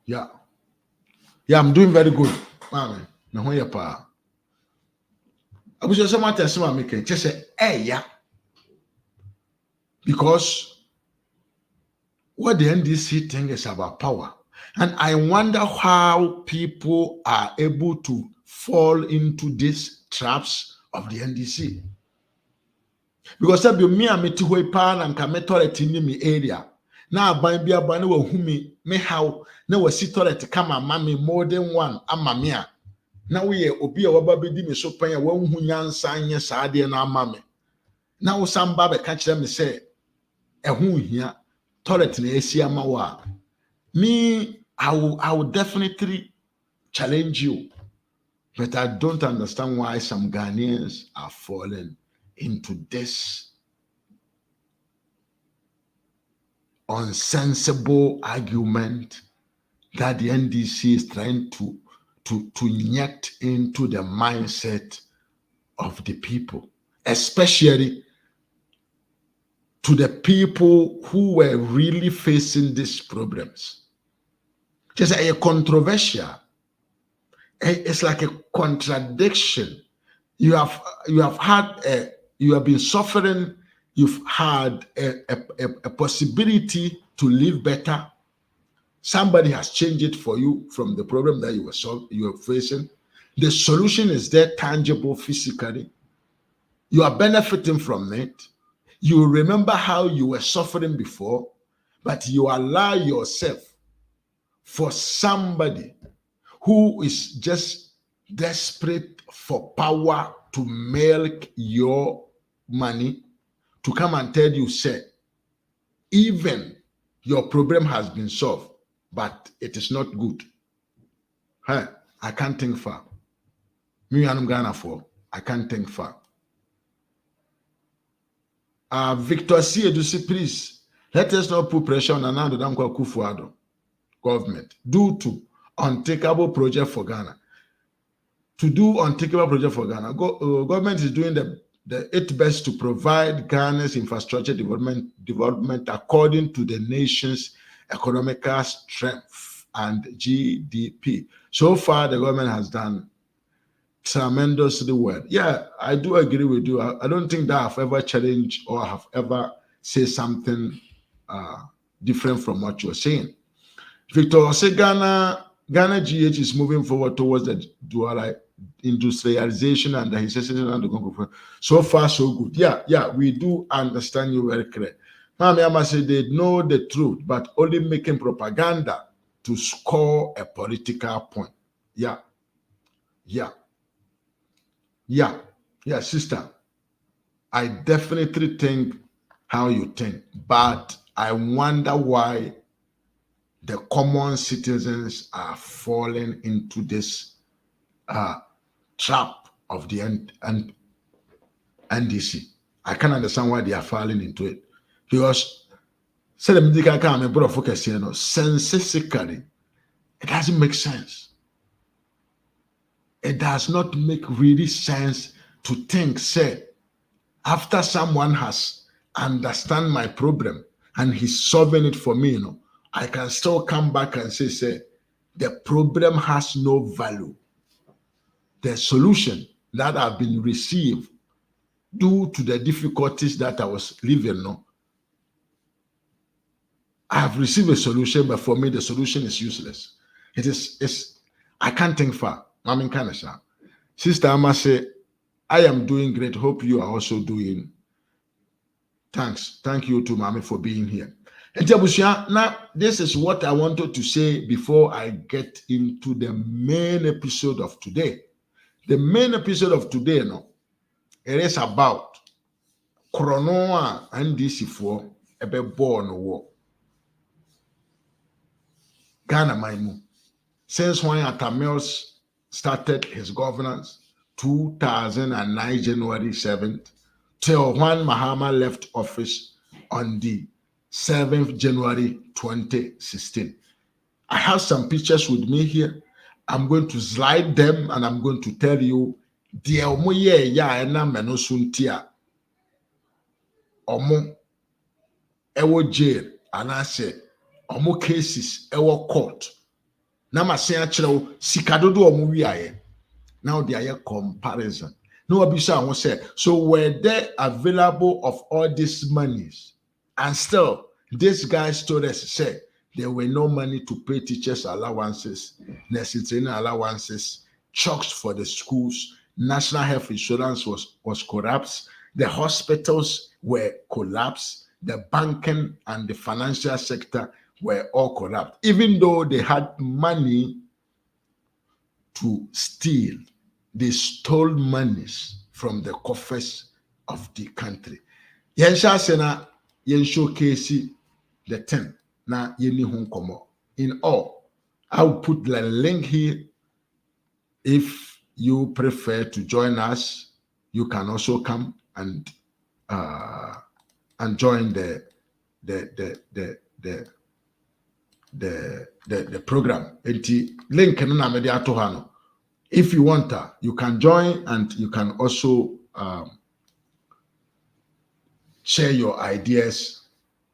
Yeah, I'm doing very good, mommy. Now when you're pa, Abusia, someone tell someone making just say, hey, yeah, because what the NDC thing is about power. And I wonder how people are able to fall into these traps of the NDC. Because me and me to way pan and can toilet in me area. Now by be a banner who me how no see toilet come and mammy more than one amamia. Now we obi a wababi me so pay one who yan sign yes idea and mammy. Now some baby catch them and say a who here toilet in Asia Mawa. Me, I will definitely challenge you, but I don't understand why some Ghanaians are falling into this unsensible argument that the NDC is trying to inject into the mindset of the people, especially to the people who were really facing these problems. Just a controversial. It's like a contradiction. You have been suffering. You've had a possibility to live better. Somebody has changed it for you from the problem that you were facing. The solution is there, tangible, physically. You are benefiting from it. You remember how you were suffering before, but you allow yourself for somebody who is just desperate for power to milk your money to come and tell you, say, even your problem has been solved, but it is not good. Hey, I can't think far. Me and Ghana for I can't think far. Victor C. Edusi, please let us not put pressure on Anando Dankwa Kufuor government due to unthinkable project for Ghana. To do unthinkable project for Ghana, government is doing its best to provide Ghana's infrastructure development according to the nation's economic strength and GDP. So far, the government has done tremendously well. Yeah, I do agree with you. I don't think that I've ever challenged or have ever said something different from what you're saying. Victor, say Ghana GH is moving forward towards the dual industrialization and he says so far so good. Yeah, we do understand you very clear. Mahama say they know the truth, but only making propaganda to score a political point. Yeah, sister. I definitely think how you think, but I wonder why the common citizens are falling into this trap of the NDC. I can't understand why they are falling into it. Because sensistically, it doesn't make sense. It does not make really sense to think, say, after someone has understand my problem and he's solving it for me, I can still come back and say, the problem has no value. The solution that have been received due to the difficulties that I was living, no, I have received a solution, but for me, the solution is useless. I can't think far. I mean, kind of sharp. Sister Amma say, I am doing great. Hope you are also doing. Thanks. Thank you to Mami for being here. Now, this is what I wanted to say before I get into the main episode of today. The main episode of today, no, it is about Chronoa and DC for a born war. Ghana Maimu. Since when Atamils started his governance, 2009 January 7th, till when Mahama left office on the 7th January 2016. I have some pictures with me here. I'm going to slide them and I'm going to tell you the omoye ya ena menosuntia omo ewo jail anase omo cases ewo court na masen akire sikadodo omo wiaye. Now they are comparison. No abisa won say, so were they available of all these monies? And still, this guy told us, say, there were no money to pay teachers' allowances, nursing training allowances, chalks for the schools, national health insurance was corrupt, the hospitals were collapsed, the banking and the financial sector were all corrupt. Even though they had money to steal, they stole monies from the coffers of the country. Yensha sena yen showcase the 10 na yeni hun komo. In all, I will put the link here. If you prefer to join us, you can also come and join the program. Link na me de ato ha no. If you want to, you can join and you can also share your ideas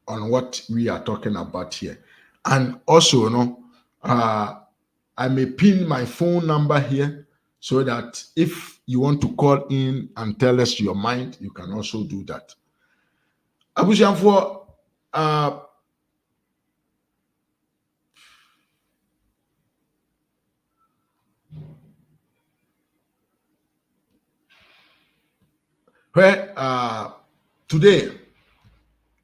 on what we are talking about here. And also, I may pin my phone number here so that if you want to call in and tell us your mind, you can also do that. Abushanfo, where today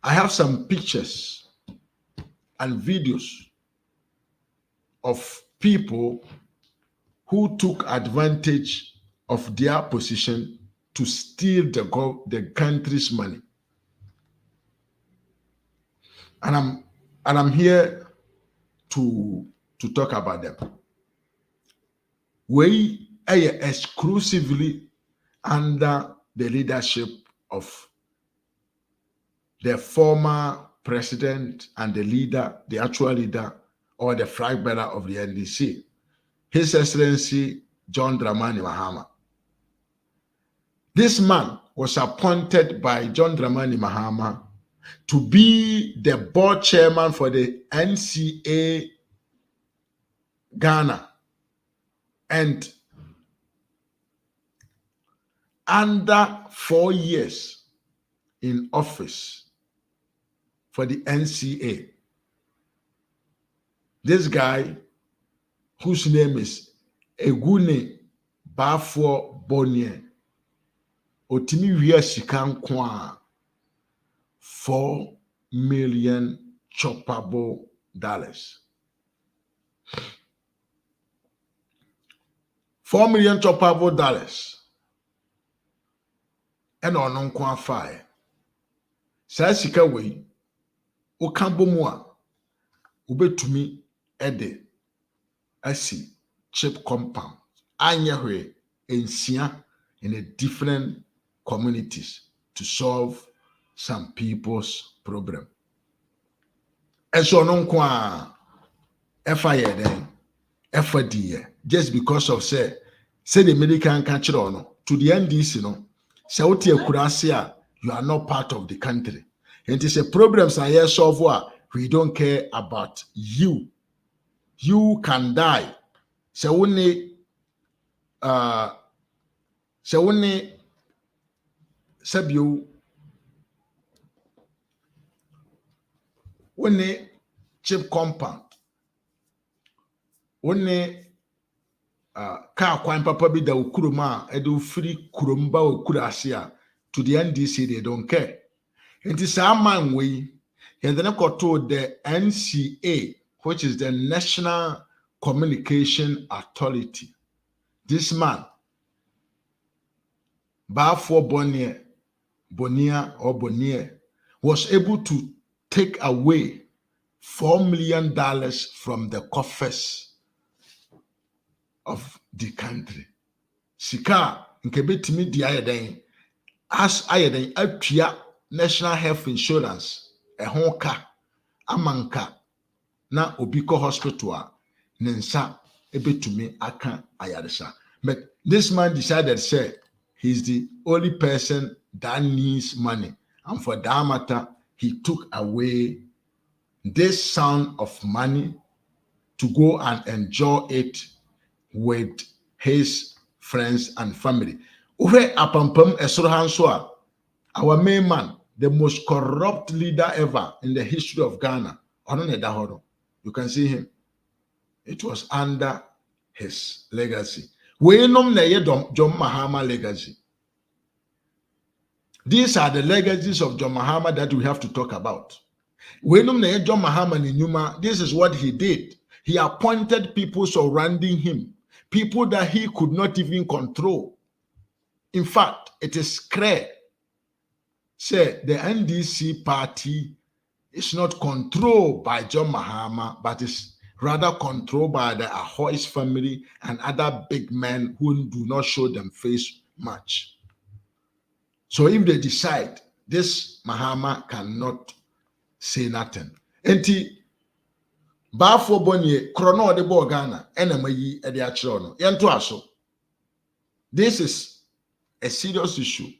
I have some pictures and videos of people who took advantage of their position to steal the country's money. And I'm here to talk about them. We are exclusively under the leadership of the former president and the actual leader, or the flag bearer of the NDC, His Excellency John Dramani Mahama. This man was appointed by John Dramani Mahama to be the board chairman for the NCA Ghana, and under 4 years in office for the NCA, this guy, whose name is Egune Bafo Bonnie, Otimi Wia Sikan Kwa, $4 million choppable dollars. $4 million choppable dollars. And on kwa fire. Sa sika we o kan bomu a ubetumi ede asi chip compound anya hwe ensia in a different communities to solve some people's problem. And so non kwa fire then FDE just because of say the American country no to the NDC no say wotie kurase a you are not part of the country. It is a problem say solve we don't care about you. You can die. Say only sabio wone chip compound wone car kwan papa bi da okuroma edo free kuromba okurase to the NDC they don't care. It is a man we and then to the NCA, which is the National Communication Authority. This man, Balfour Bonnier, was able to take away $4 million from the coffers of the country. Sika nkebetimi di ayeden as ayeden atua National Health Insurance ehonka amanka na obiko hospital nensa ebetumi aka ayaresa. But this man decided say he's the only person that needs money, and for that matter he took away this sum of money to go and enjoy it with his friends and family. Uwe apampam esrohansoa, our main man, the most corrupt leader ever in the history of Ghana. You can see him. It was under his legacy. We know John Mahama legacy. These are the legacies of John Mahama that we have to talk about. We know John Mahama Ninyuma. This is what he did. He appointed people surrounding him, people that he could not even control. In fact, it is clear, say the NDC party is not controlled by John Mahama, but is rather controlled by the Ahoy's family and other big men who do not show them face much. So if they decide, this Mahama cannot say nothing. Enti Balfour Bonnier krono de bo Ghana enemayi e de akire no yento aso. This is a serious issue.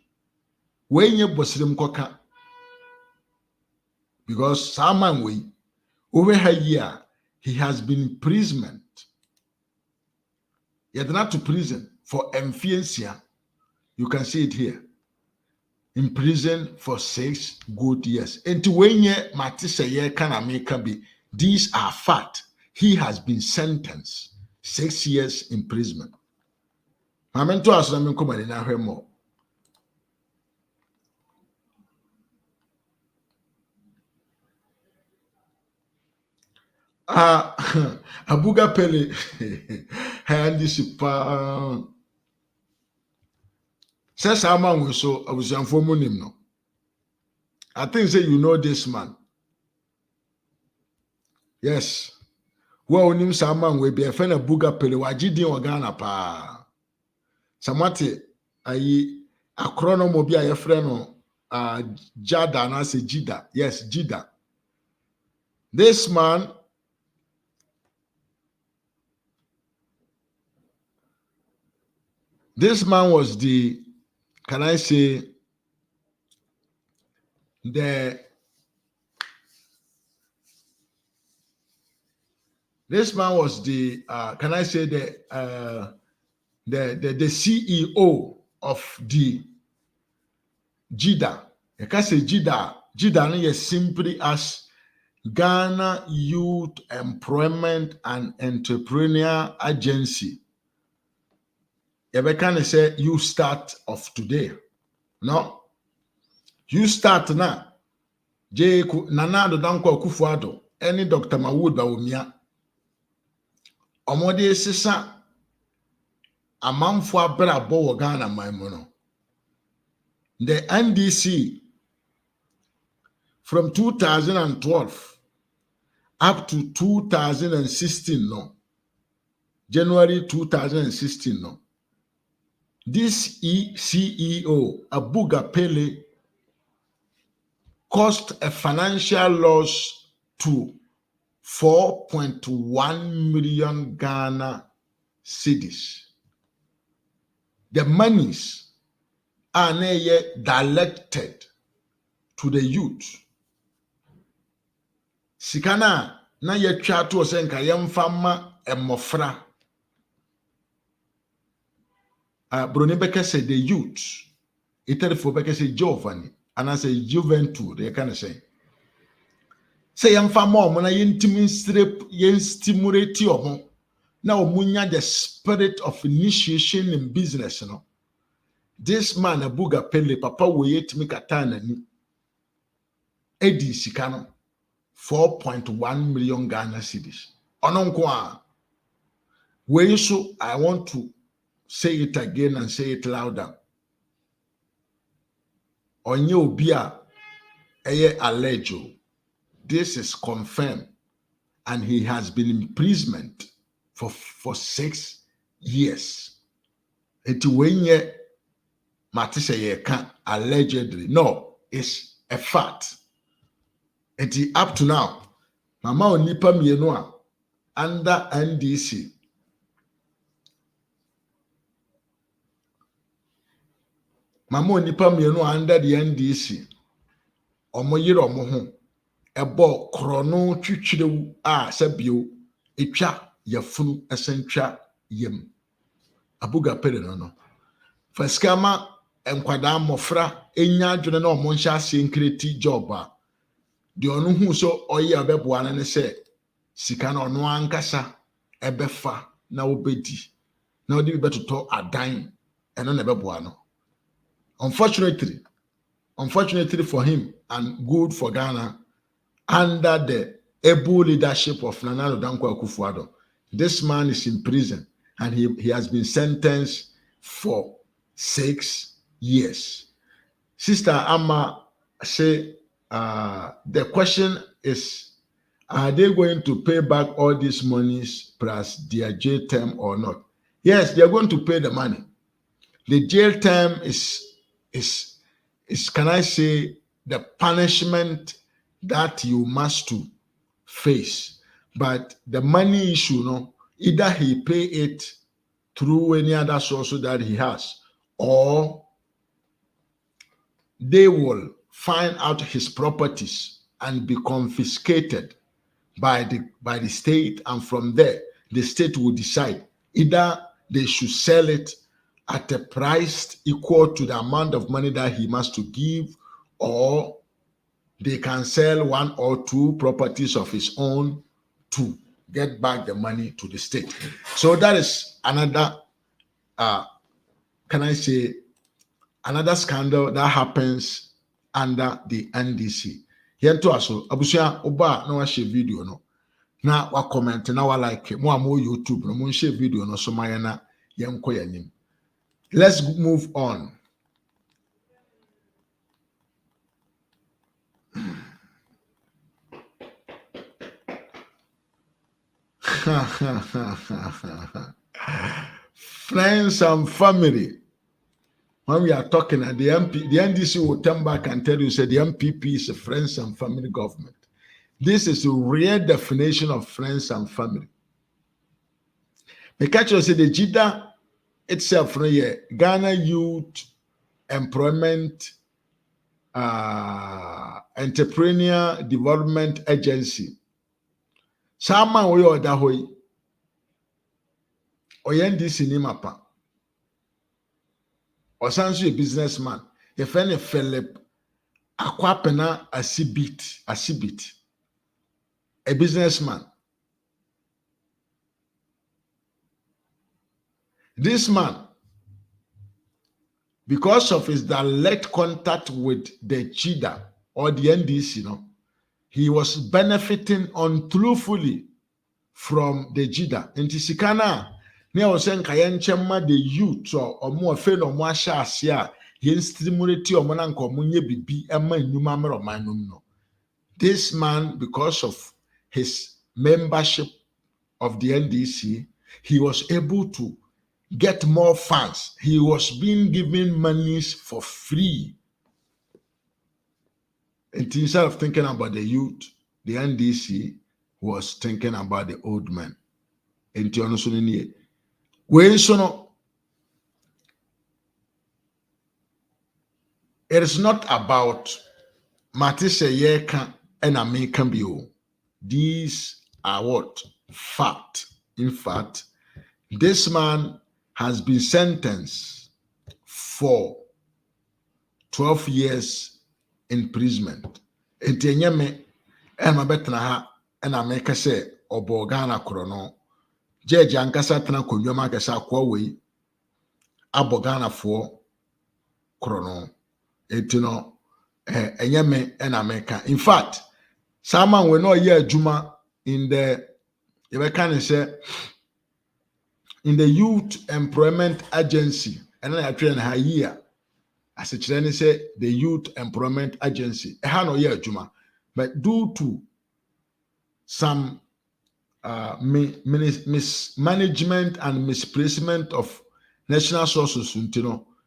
When you bosrim koka, because Saman we over a year he has been imprisonment. He had not to prison for emphasia. You can see it here. In prison for 6 good years. And to when ye matisa ye can make be, these are fact. He has been sentenced 6 years imprisonment. I meant to ask them come in a more. Abuga Pele handy super says a man we so I was informing him no. I think say you know this man. Yes. Well nim man we be a friend of Abuga Pele wajidi Ghana pa. Samate ayi akrono mo bi a friend no Jada na say Jida. Yes, Jida. This man was the, can I say, this man was the, can I say the CEO of the JIDA. I can say JIDA. JIDA is simply as Ghana Youth Employment and Entrepreneur Agency. You can say you start of today. No, you start now. Nana do danko Kufuor any Dr. Mawood Bawumia. Omode sisa amanfo abra bo Ghana maimono. The NDC from 2012 up to 2016 no. January 2016 no. This CEO, Abuga Pele, caused a financial loss to 4.1 million Ghana cedis. The monies are not yet directed to the youth. Sikana na yetwa to senka yemfama emofra. Bronibeke said the youth for because Giovanni and I say Juventud, they kind of say yɛmfa ma ɔmo na yɛnstimulate ɔmo na ɔmo nya the spirit of initiation in business no. This man Abuga Pele papa wɔ yɛtumi kata n'ani edi sika no 4.1 million Ghana cedis. Ɔno nko a wei so I want to say it again and say it louder. Onye obi a eye alleged. This is confirmed, and he has been in imprisonment for 6 years. It wenye matise ye can allegedly. No, it's a fact. It up to now. Mama onipa mienu a under NDC. Mama onipa mienu under the NDC. Omo yire omo ho. Ebo krono twitwirewu a sabio etwa yafunu esentwa yem. Abuga Pele no. Faskama enkwada mofra enya adwene na omo nhya ase nkreti job a de onu hu so oye abeboa ne se sika na ono ankasa ebefa na obedi na odi bi betoto adan eno na ebeboa no. Unfortunately for him and good for Ghana, under the able leadership of Nana Dankwa Kufuor, this man is in prison and he has been sentenced for 6 years. Sister Amma say the question is, are they going to pay back all these monies plus their jail term or not? Yes, they are going to pay the money. The jail term is can I say the punishment that you must to face, but the money issue, no, either he pay it through any other source that he has, or they will find out his properties and be confiscated by the state, and from there the state will decide either they should sell it at a price equal to the amount of money that he must to give, or they can sell 1 or 2 properties of his own to get back the money to the state. So that is another, can I say, another scandal that happens under the NDC. Here to us, Abusia Oba no share video no. Na wa comment na wa like mo amo YouTube no mo share video no so mayana yenko yanim. Let's move on. Friends and family. When we are talking at the NDC will turn back and tell you, say the MPP is a friends and family government. This is a real definition of friends and family. Because you say the JIDA itself, Ghana Youth Employment Entrepreneur Development Agency. Sama oyo odahoi NDC ni mapa. Osanso a businessman. If any Philip Akwapena Asibit, a businessman. This man, because of his direct contact with the JIDA or the NDC, he was benefiting untruthfully from the JIDA. And Tisikana, ne was saying Kayanchema the youth or more fail or more shasia, yen stimulate or monanko munye bibi emma numamero or manum. This man, because of his membership of the NDC, he was able to get more funds. He was being given monies for free. And instead of thinking about the youth, the NDC was thinking about the old man. And it is not about Matisse Yeka and American Bio. These are what? Fact. In fact, this man has been sentenced for 12 years imprisonment. Enti enye me ema betena ha ena meka se obo Ghana krono. Judge ankasa tena konwama akasa kwa wei abo Ghana fo krono. Enti no enye me ena meka. In fact, someone we no ye adwuma in the you can say in the Youth Employment Agency, and then I train her year. As a trainer say the Youth Employment Agency. No year juma, but due to some mismanagement and misplacement of national sources,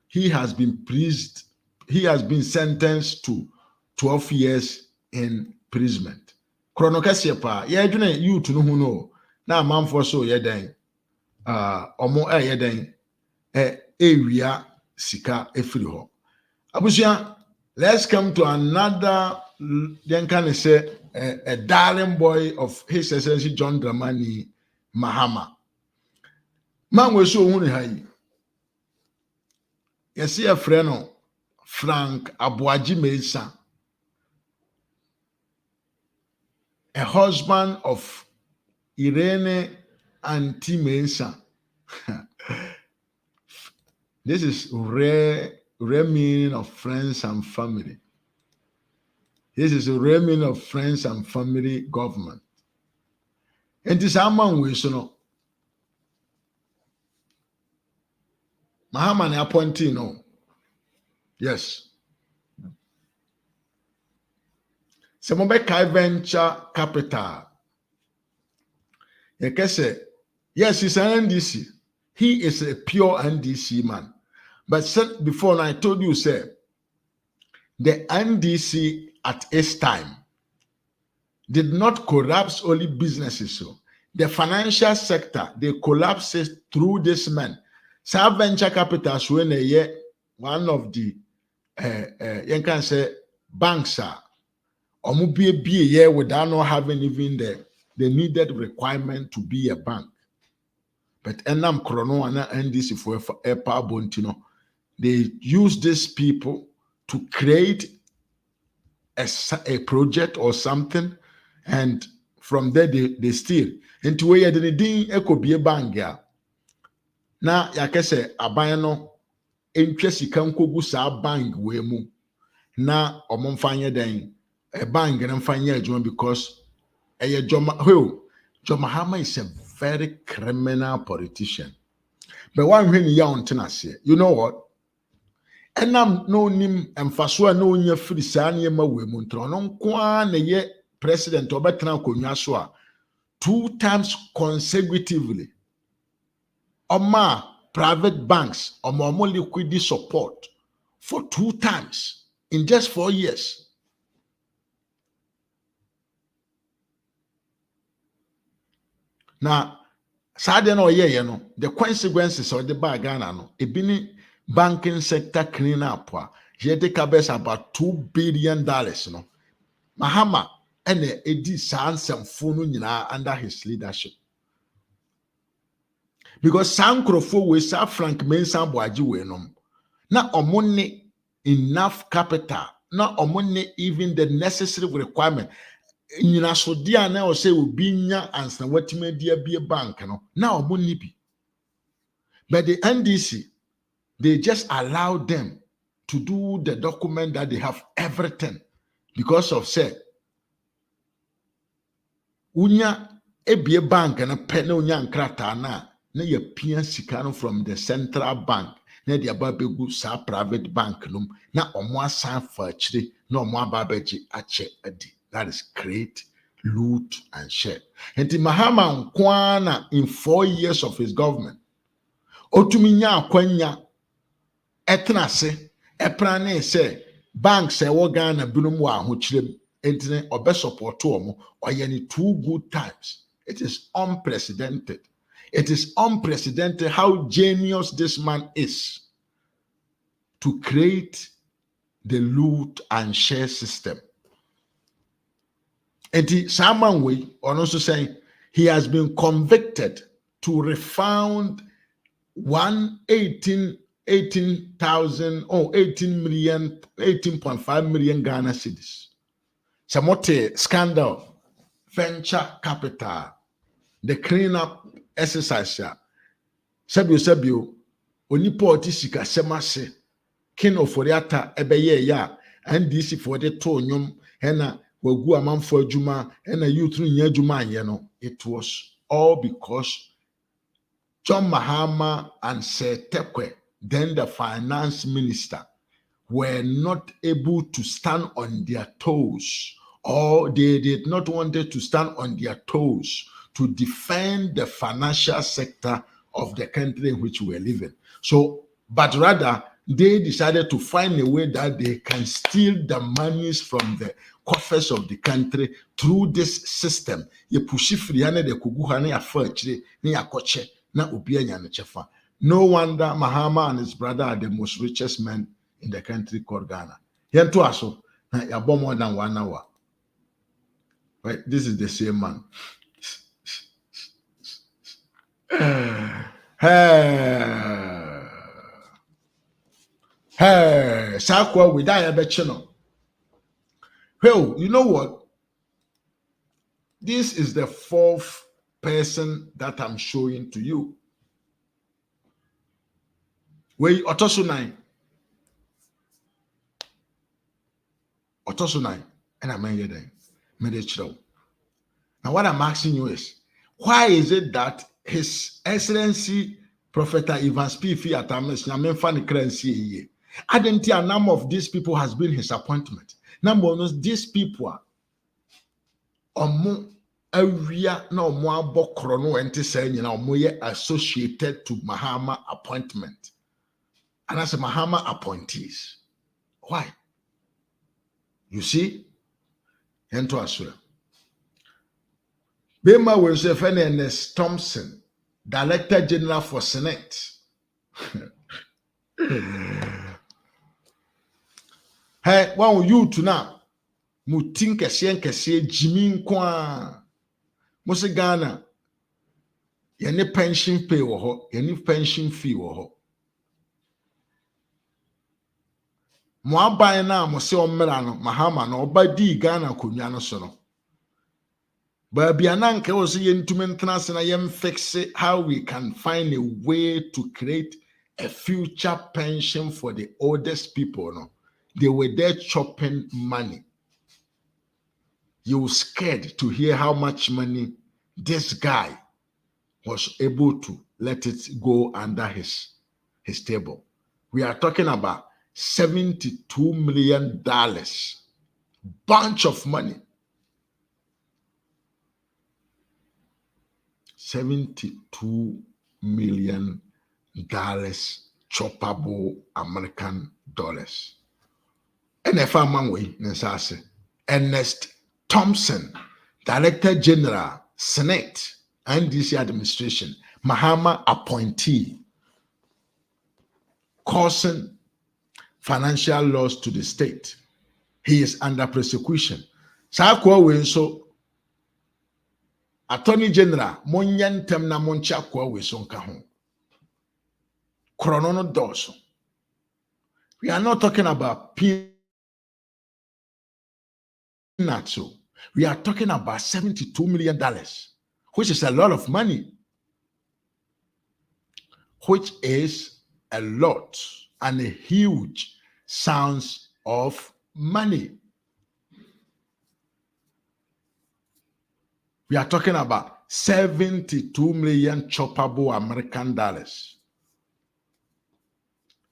he has been pleased. He has been sentenced to 12 years in imprisonment. Chronocasia pa, yeah, youth no who know. Now, man for so, yeah, then. Omo yeden area sika efiri ho abusia. Let's come to another then can say a darling boy of His Excellency John Dramani Mahama. Man we so hunu hayi yesi a friend no Frank Abuaji Mensah, a husband of Irene Auntie Mensah. This is rare meaning of friends and family. This is a rare meaning of friends and family government. And this among we so no Mahama na appointee no. Yes. Some venture capital. Say, yes, he's an NDC. He is a pure NDC man. But before, I told you, sir, the NDC at its time did not collapse only businesses. So the financial sector, they collapses through this man. Some venture capitals when a year, one of the you can say banks are be a year without not having even the needed requirement to be a bank. But enam chrono and NDC for a power bontino. They use these people to create a project or something, and from there they steal. Into where the ding echo be a bank. Now, yakese abayano interest kanko sa bank we mu. Na omomfanye den a bank and fanye John because John Mahama is a very criminal politician. But one when you know what? And I'm no nim and faswa no nya free sanya ma we muntro no kwa na ye president obetena konwa so a 2 times consecutively. Oma private banks or liquidity support for 2 times in just 4 years. Now, sadly, no, the consequences of the bag, no, banking sector clean up. He take about $2 billion. No, Mahama and Edi Sansam Funu under his leadership. Because Sam Kufuor we saw Frank Mensah Boaji we no. Now money enough capital. Now money even the necessary requirement. Nyina so dia na o say obi nya ansa watime dia be bank no na omunni bi. But the NDC, they just allow them to do the document that they have everything because of say unya ebie bank na pe na unya nkrata na ye pia sika no from the central bank na dia ba begu sa private bank no na omo asan fa akire na omo ababeji ache adi. That is create, loot, and share. And Mahama Nkwana in 4 years of his government, Otuminya Kwenya Etnase, Eprane say, banks say, Wagana Bunumwa, Huchlim, Entine, or best support to or any 2 good times. It is unprecedented. It is unprecedented how genius this man is to create the loot and share system. And Saman Way, also saying he has been convicted to refund 118 18.5 million Ghana cedis. Samote scandal, venture capital, the cleanup exercise. Sabio, onipa oti sika semase, kin oforiata ebeye ya, NDC for the to nyom, hena wagu amanfo adwuma, hena youth nya adwuma anye no. It was all because John Mahama and Sir Tekwe, then the finance minister, were not able to stand on their toes, or they did not want to stand on their toes to defend the financial sector of the country in which we were living. So, but rather, they decided to find a way that they can steal the monies from the coffers of the country through this system. No wonder Mahama and his brother are the most richest men in the country called Ghana. Here to us, more than 1 hour. Right? This is the same man. Hey, Sakwa, we die a bet channel. Well, you know what? This is the 4th person that I'm showing to you. Where Otosunai. And I'm here. Now, what I'm asking you is, why is it that His Excellency Prophet Evans P. Fiatames, I didn't think a number of these people has been his appointment. Number one, these people are area no more bokrono ente saying associated to Mahama appointment. And as a Mahama appointees. Why? You see? Ento asura. Bema was a Ernest Thompson, Director General for Senate. Hey, one you to now. Mutin kese Jimmy Kwa. Mose Ghana. Yeni pension pay wo yeni pension fee wo. Mo aban na mo se omra no Mahama no obadi Ghana konwa no so no. But Biananke was fix how we can find a way to create a future pension for the oldest people. No? They were there chopping money. You were scared to hear how much money this guy was able to let it go under his table. We are talking about $72 million. Bunch of money. $72 million choppable American dollars. And if I'm away, Ernest Thompson, Director General, Senate, and DC administration, Mahama appointee, causing financial loss to the state. He is under prosecution. So Attorney General, monyantem na moncha kwa wesonka ho. Kronono doso. We are not talking about peanuts. We are talking about $72 million, which is a lot of money. Which is a lot and a huge sums of money. We are talking about 72 million choppable American dollars.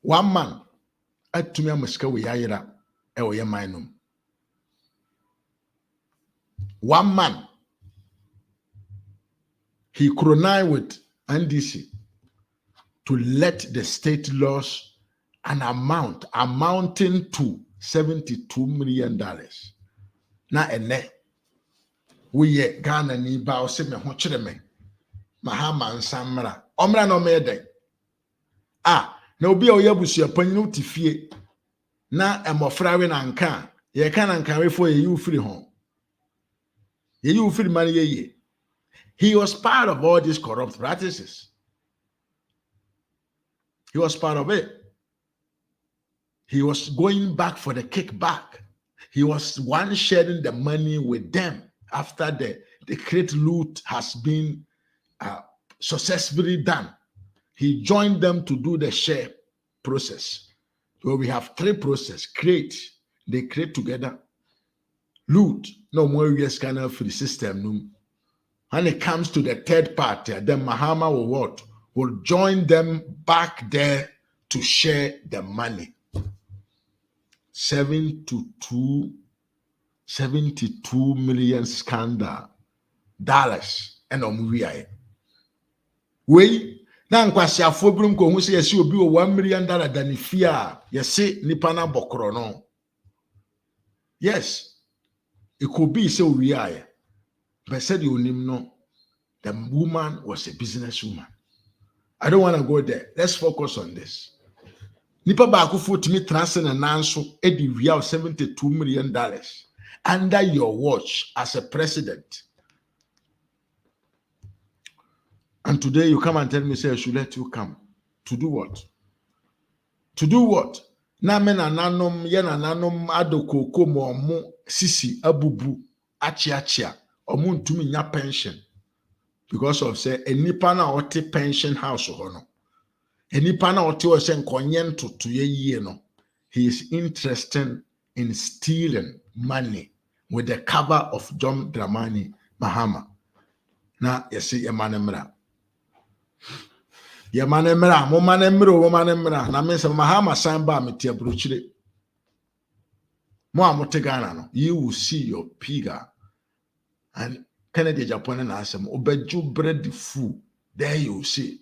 One man at Tumia Muska Yayra Eoya Minum. One man, he chronized with NDC to let the state lose an amount amounting to $72 million. Now, we Ghana ni ba o se me ho kyere me Mahama nsamra omra no me dey na obi a oyabusua panyin utifie na emofra we na nka ye ka na nka we fo ye ufiri ho ye ufiri man ye. He was part of all these corrupt practices. He was part of it. He was going back for the kickback. He was one sharing the money with them after the great loot has been successfully done. He joined them to do the share process. So we have three processes. Create. They create together. Loot. No more US kind of free system. When it comes to the third party, then Mahama will what? Will join them back there to share the money. 72 million scandal dollars and we na nkwasi afobrum ko hu se yesi obi o $1 million than fear yesi nipa na bokro no. Yes, it could be so we are, but said you know the woman was a businesswoman. I don't want to go there. Let's focus on this. Nipa ba Kufuor to me transcend and answer Eddie we have $72 million under your watch as a president. And today you come and tell me, say, I should let you come. To do what? To do what? Na men ananom yen ananom adoko komo omo sisi abubu achia omo ntumi nya pension because of say enipa na ote pension house ho no enipa na ote o se nkonye ntoto ye no. He is interested in stealing money with the cover of John Dramani Mahama. Na yesi emanemra Yamanemra, Momanemra, na mensa Mahama samba metia bruchire. Mo amotegana no, you will see your pigger. And Kennedy Japan and asem obeju bread food. There you will see.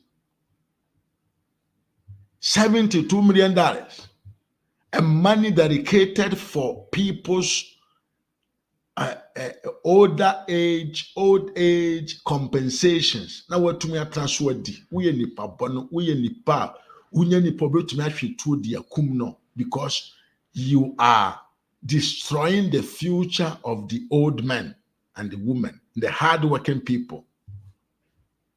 $72 million. A money dedicated for people's old age compensations. Now what to me transwadi we nipa bono we nipa unya nipa be to me ahwetu dia kumno because you are destroying the future of the old men and the women, the hard-working people.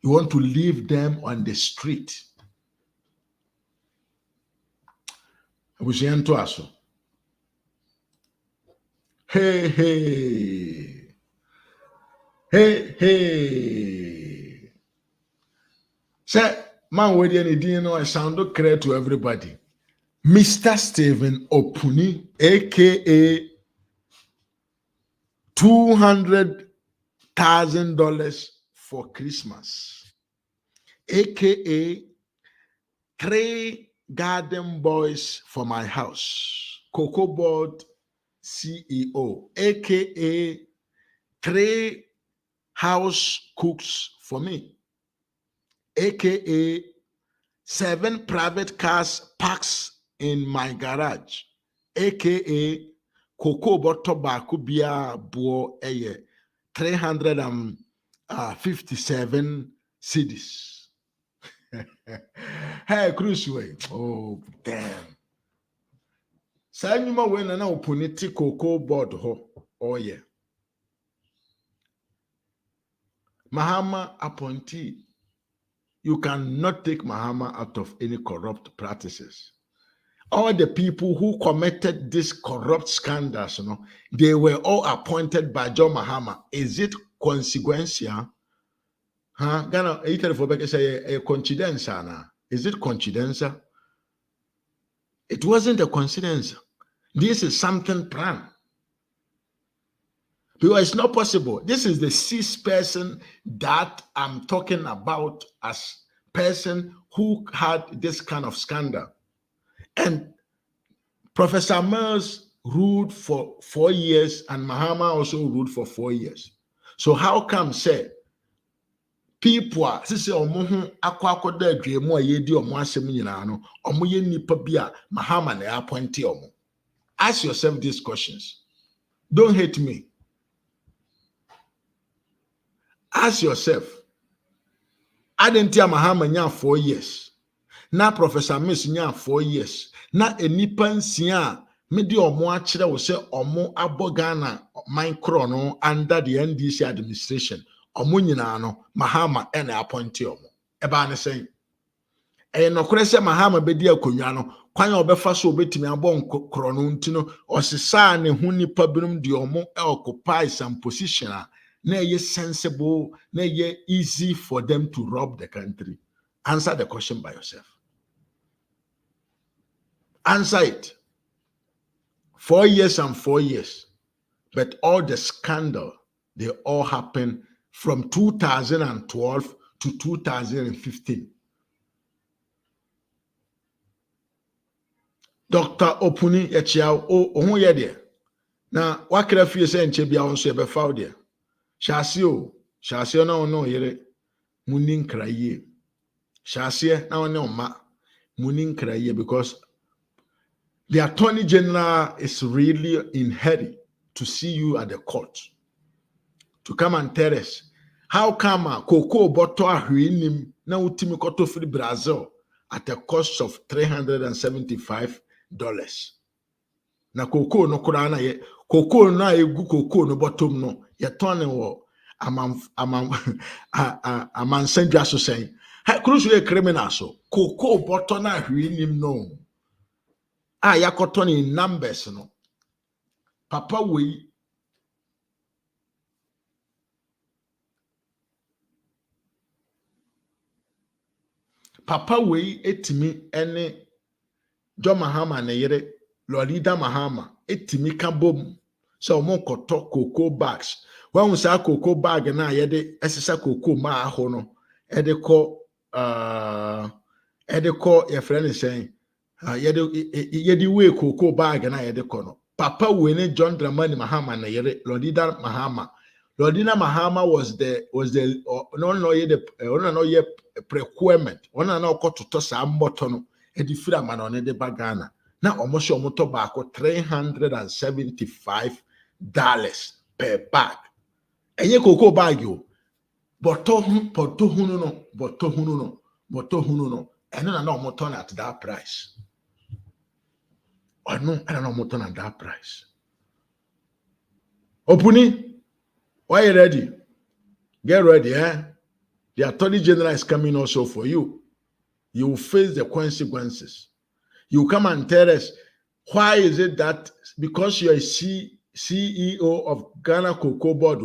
You want to leave them on the street. Abusiento aso. Hey. Say, man, where you need know I sound clear to everybody. Mr. Stephen Opuni, aka $200,000 for Christmas, aka 3 garden boys for my house, Cocoa Board CEO, aka 3 house cooks for me, aka 7 private cars parks in my garage, aka Cocoa Bottle Bakubia Bo 357 cities. Hey, Cruiseway. Oh, damn. Sanyuma when na opuniti Cocoa board ho. Oh, yeah. Mahama appointee. You cannot take Mahama out of any corrupt practices. All the people who committed these corrupt scandals, you know, they were all appointed by John Mahama. Is it consequential? Huh? Gana iter for back say a coincidence, is it coincidental? It wasn't a coincidence. This is something planned. Because it's not possible. This is the 6th person that I'm talking about as person who had this kind of scandal. And Professor Mills ruled for 4 years, and Mahama also ruled for 4 years. So how come say people are say omo akwa da adwemu a yedi omo asem nyina no omo ye nipa bia Mahama na appoint omo? Ask yourself these questions. Don't hate me. Ask yourself. Adentia Mahama nya 4 years. Na Professor Mills nya 4 years. Na enipa nsia me di omo a kire wo se omo abogana micro no under the NDC administration. Omo nyina no Mahama ena appoint omo. Eba ne say e no kure se Mahama be di akonwa no kwanya obefa so obetimi abon kro no ntino osesa ne hu nipa binum de omo occupy some position na ye sensible na ye easy for them to rob the country. Answer the question by yourself. Answer it. 4 years and 4 years, but all the scandal, they all happen from 2012 to 2015. Dr. Opuni Echiao o ye de na wakra fie se nche bia won so e be faw de Shase na ono yere munin kraye Shase na ono ma munin kraye, because the Attorney General is really in hurry to see you at the court to come and tell us how come cocoa bottle ahwinim na utimi koto free Brazil at a cost of $375. Na cocoa no kura na ye cocoa na egu cocoa no bottom no ye turn wo aman sendwa so sen ha cruise criminal so cocoa bottle na ahwinim no yakoto ni numbers no papa we etimi ene Jo Mahama na yere Lolida Mahama etimi kabom so mo koto cocoa bags when we say cocoa bag na yede esesa cocoa ma aho no edeko your friend is saying yedi we cocoa bag na edeko no papa we ne John Dramani Mahama na yere Lolida Mahama was the no ye procurement ona na okototo sa mboto no edifira mana one de bagana na omoso omoto baako $375 per bag. Enye cocoa bag yo boto hunu no eno na omoto na at that price. Ono na omoto na that price. Opuni, why you ready? Get ready, eh? The Attorney General is coming also for you. You will face the consequences. You come and tell us, why is it that because you are CEO of Ghana Cocoa Board,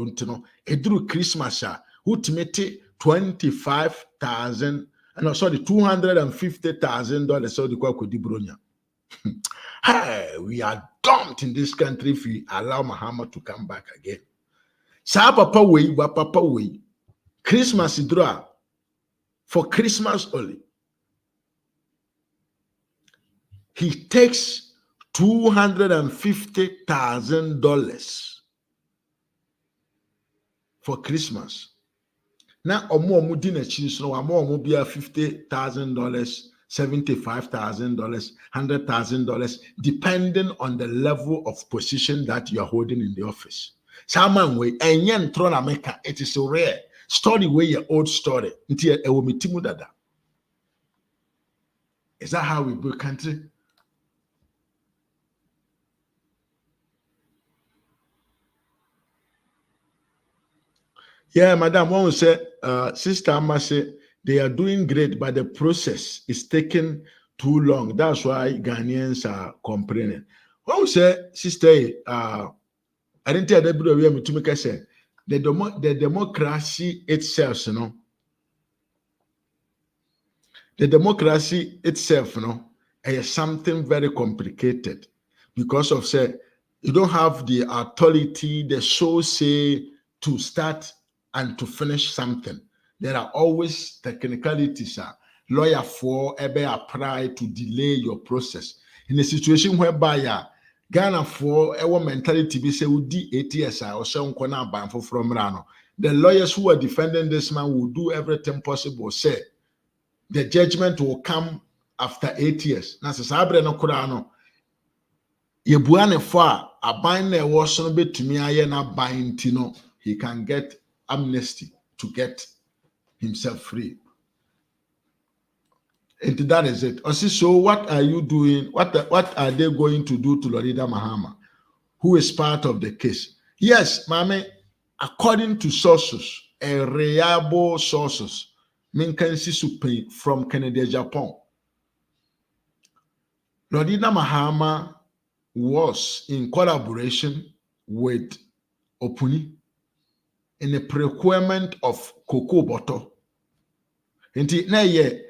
through Christmas, ultimately $250,000. So the Bronya. Hey, we are dumped in this country if we allow Mahama to come back again. Sa papa way. Christmas draw for Christmas only. He takes $250,000 for Christmas. Now, omo dina chis no omo bia $50,000, $75,000, $100,000, depending on the level of position that you are holding in the office. Saman way enyen tron America, it is so rare. Story way your old story. Is that how we build country? Yeah, madam, one will say, Sister Amma say, they are doing great, but the process is taking too long. That's why Ghanaians are complaining. One will say, Sister, I didn't tell everybody to make a say, the democracy itself, the democracy itself, is something very complicated because of, say, you don't have the authority, the sole say to start and to finish something. There are always technicalities, lawyer for ever apply to delay your process. In a situation whereby Ghana for our mentality be say would 8 years or so from Rano. The lawyers who are defending this man will do everything possible. Say the judgment will come after 8 years. Now, Sabre no Kurano. Yebuane for a bind there was no bit to me. I na bind Tino. He can get amnesty to get himself free. And that is it. So what are you doing? What are they going to do to Lolida Mahama, who is part of the case? Yes, Mame, according to sources, reliable sources, from Canada, Japan, Lordina Mahama was in collaboration with Opuni in the procurement of cocoa butter. Inti na ye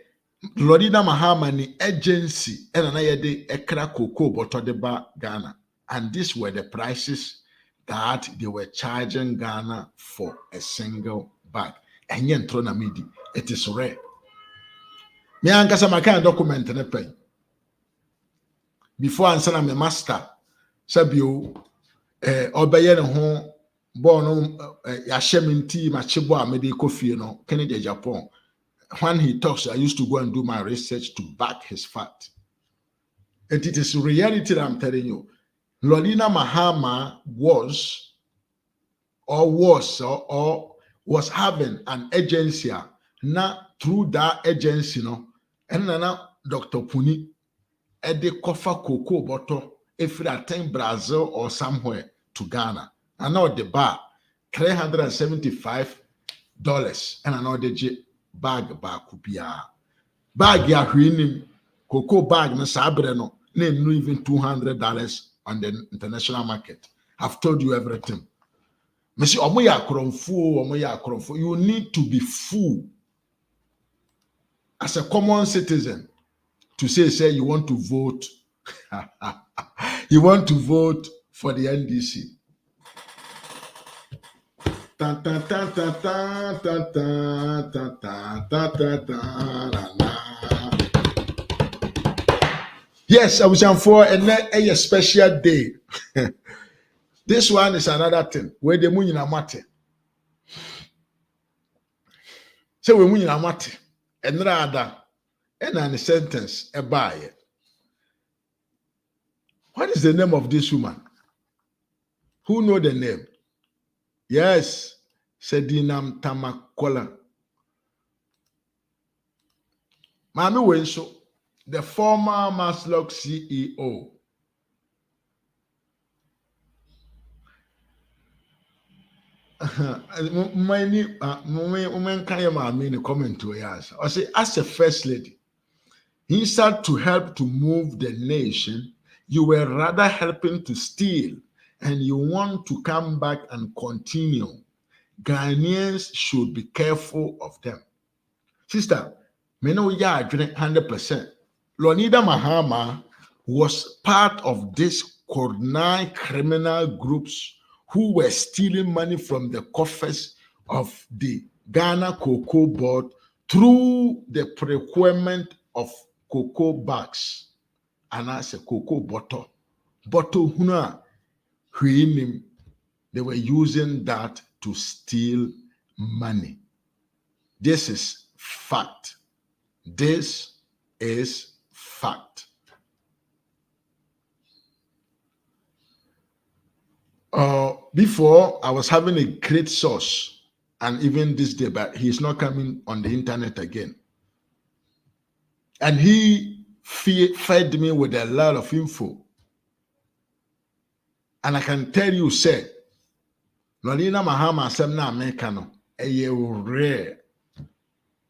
Lordina Mahama ni agency and na ye de ekra cocoa butter de ba Ghana, and these were the prices that they were charging Ghana for a single bag. And yen trona midi, it is rare. Me ankasa maka document ne pen. Before answer na me master sabio obeye ne ho born ya sheminti ma chebo a me de kofie no Kennedy Japan. When he talks, I used to go and do my research to back his fact. And it is reality that I'm telling you. Lordina Mahama was having an agency. Now through that agency, and now Dr. Puni at the coffer cocoa bottle if you attend Brazil or somewhere to Ghana. And now the bar $375 and another bag kupia bag ya hwinim cocoa bag na sabre no na even $200 on the international market. I've told you everything. Mesi omo ya akromfo, you need to be full as a common citizen to say you want to vote you want to vote for the NDC. Tan, tan, tan, tan, tan, tan, tan, tan, tan, tan, tan, yes, I was on for a special day. This one is another thing where the moon in a matter. So we moon in a matter and rather and a sentence a buy. What is the name of this woman? Who know the name? Yes, Sedinam Tamakola. Mami Wenso, the former Maslock CEO. Comment to us. I say, as a first lady, instead to help to move the nation, you were rather helping to steal, and you want to come back and continue. Ghanaians should be careful of them. Sister, me know ya 100%. Lordina Mahama was part of this coordinated criminal groups who were stealing money from the coffers of the Ghana Cocoa Board through the procurement of cocoa bags and as a cocoa bottle. They were using that to steal money. This is fact. This is fact. Before, I was having a great source, and even this day, but he's not coming on the internet again. And he fed me with a lot of info. And I can tell you, say, Lordina Mahama Semna Americano, a rare.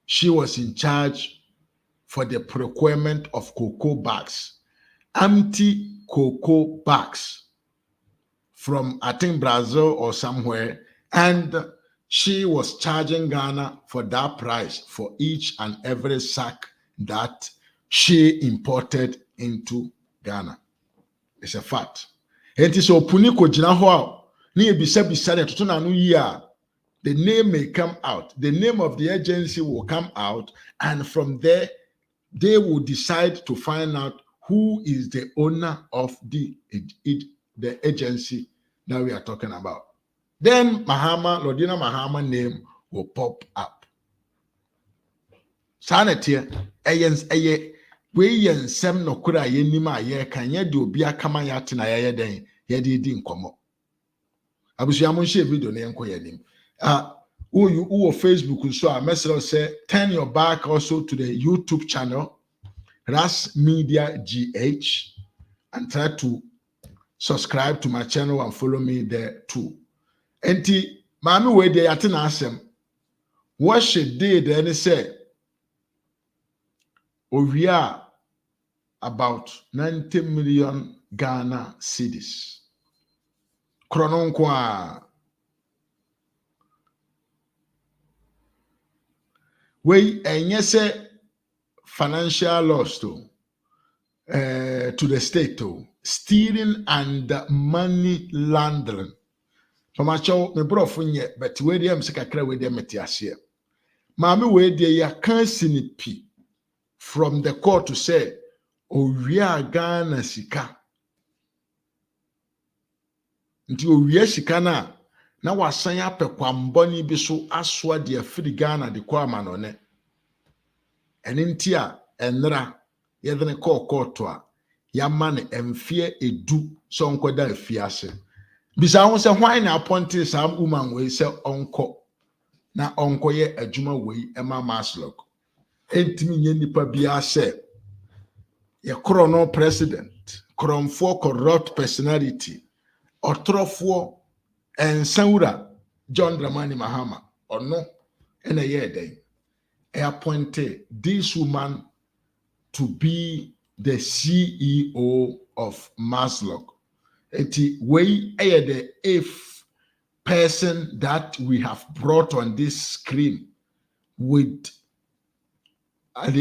She was in charge for the procurement of cocoa bags, empty cocoa bags from, I think, Brazil or somewhere, and she was charging Ghana for that price for each and every sack that she imported into Ghana. It's a fact. It is Opuniko Jinaho, the name may come out. The name of the agency will come out, and from there, they will decide to find out who is the owner of the agency that we are talking about. Then Lordina Mahama name will pop up. Sanity, we yen sem no kura ye nima ye kan ye de obi akama ya tena ye den ye de di nkomo. Abusu amon share video na enko ye nim. Who Facebook so a message say turn your back also to the YouTube channel Ras Media GH and try to subscribe to my channel and follow me there too. Enti mami we dey atena asem what she did then say Ovia about 90 million Ghana cedis. Krononkwa. We enyese financial loss to the state to stealing and money laundering. Pamacho me brofunye but we dem sekakra we dem metiase. Mami we dey ya kan sinipi from the court to say owia Ghana sika. Nti owia sika na wasan apekwamboni bi so asoa de afiri Ghana de kwa manone. Eni nti a enra yedene court a yama ne emfie edu so nkoda afiase. Bisa ho se hwan na appointed sam woman we se onko na onko ye adwuma we ema Maslok. Entimi nye nipa bia se ye krono president, kromfo corrupt personality, otrofo ensaura John Dramani Mahama ono ena ye den appointed this woman to be the CEO of Maslok. Eti we the eighth person that we have brought on this screen with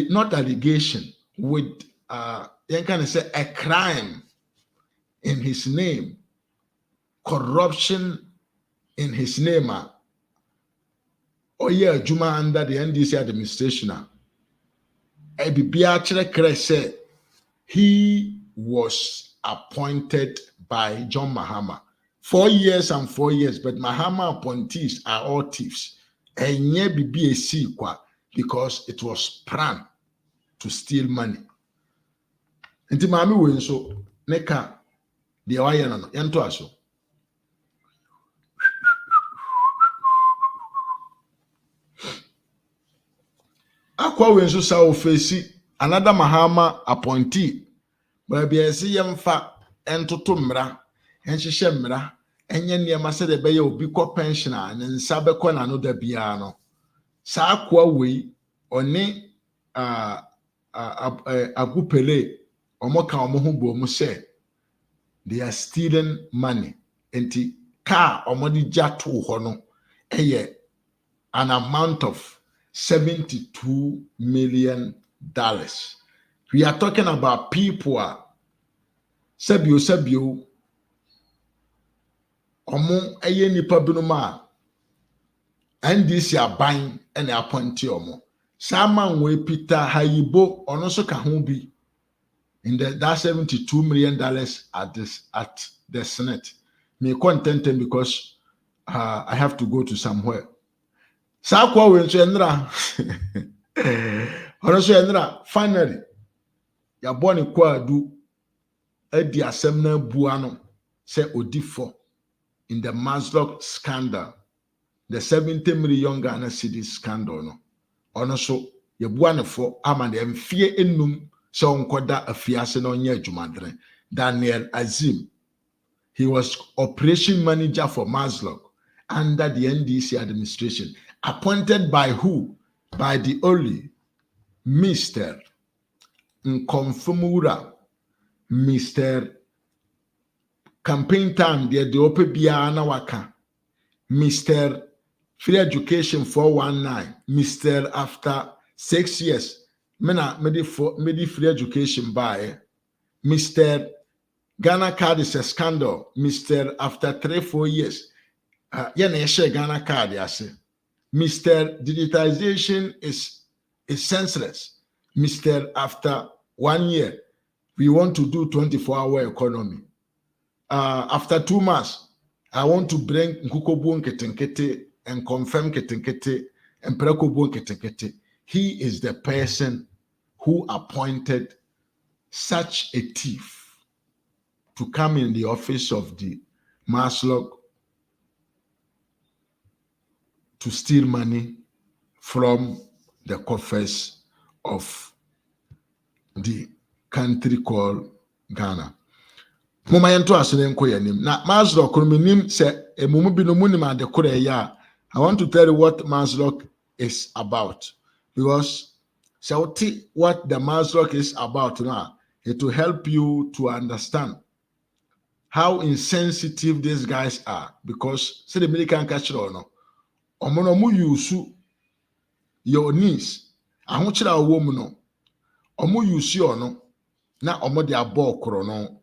not allegation, with you can say a crime in his name, corruption in his name. Oh yeah, Juma under the NDC administration. He was appointed by John Mahama 4 years and 4 years, but Mahama appointees are all thieves. And yeah, BBAC because it was planned to steal money. And the Mami win so neka the Awayan yanto aso. Akwa win so sa ofesi another Mahama appointee. But be a see yamfa entoto mra enhyehyɛ mmra enye nneɛma sɛ de bɛyɛ obi kɔ pensioner ne nsa bɛkɔ na no da bia no saa kwa wei ɔne agupele ɔmoka ɔmo ho bo mu sɛ they are stealing money enti car ɔmo de jato hɔ no ɛyɛ an amount of $72 million. We are talking about people sabio omo eye nipa binom a NDC aban ene appointee omo Saman we Peter Hayibo ono so ka ho bi in that $72 million at the Senate. Me content because I have to go to somewhere. Sa kwa we nso enra ono so enra finally ya boni kwa du edi asem na bua no se odifo in the Maslok scandal, the 70 million Ghana cedis scandal no ono so ye bua ne fo ama ne mfie enum se onkoda afiase no nya adwumadere. Daniel Azim, he was operation manager for Maslok under the NDC administration, appointed by who? By the only Mr. Nkomfumura, Mr. Campaign time the ope bia na waka, Mr. Free Education 419, Mr. After 6 years medi free education by Mr. Ghana card is a scandal, Mr. After 3-4 years yena share Ghana card yase, Mr. Digitization is senseless, Mr. After 1 year we want to do 24-hour economy. After 2 months, I want to bring Nkukobu Nketenkete and confirm Ketenkete and Prekobu Nketenkete. He is the person who appointed such a thief to come in the office of the Maslok to steal money from the coffers of the country called Ghana. Mama yento asene nko yanim na Maslok kominim se emumu binomu ni ma de kore ya. I want to tell you what Maslok is about, because what the Maslok is about now, It will help you to understand how insensitive these guys are, because say the American culture or no, omo use your knees. Ahochira owo no, omo use your no, na omo de abo kro no,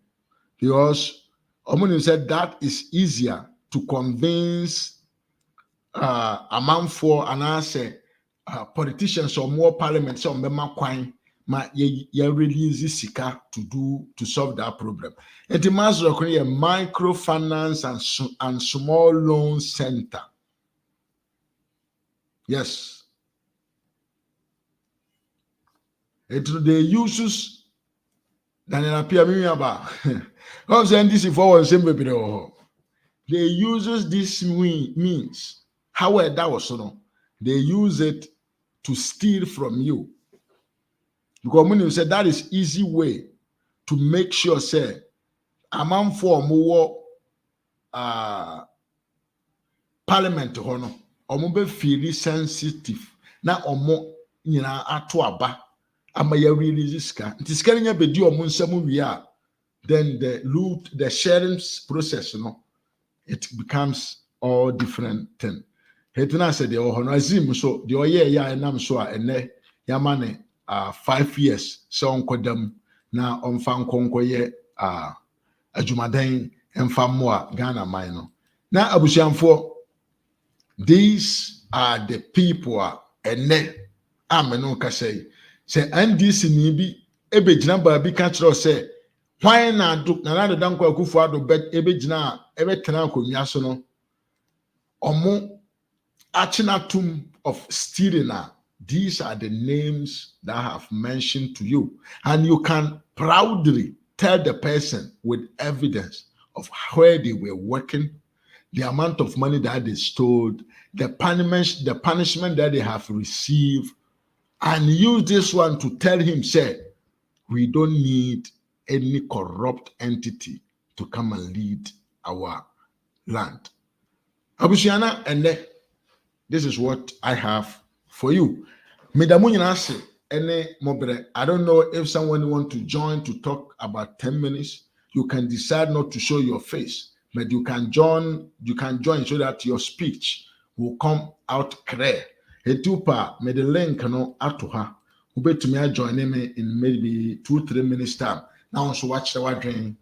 because omo said that is easier to convince a man for an answer politicians or more parliament so member kwan ma ye release sika to solve that problem. And the master of a microfinance and small loan center. Yes. It they uses Daniel appear me about. I'm saying this before they uses this means. However, that was so. They use it to steal from you. Because when you say that is easy way to make sure, say, a man for more parliament, or be feel sensitive. Now, or more, ato aba, ama ya really riska. It is getting a bit you we are. Then the sharing process, it becomes all different thing. Hetuna said the Ohonazim so the oye ya enam so a ene yamane 5 years so onkodam na omfa nkonkoye ajumaden emfa mo Ghana man no. Na abusiamfo, these are the people ene ameno ka say NDC ni bi ebegyina ba bi ka kiro say why na do na dankwa Kufuor do bet ebegyina ebetena akonwa so no omo Achinatum of stealing. These are the names that I have mentioned to you. And you can proudly tell the person with evidence of where they were working, the amount of money that they stole, the punishment that they have received, and use this one to tell him, say, we don't need any corrupt entity to come and lead our land. Abusiana and this is what I have for you. I don't know if someone wants to join to talk about 10 minutes. You can decide not to show your face, but you can join so that your speech will come out clear. Hetupa made the link out to her. Who bet to me join me in maybe 2-3 minutes time. Now also watch the dream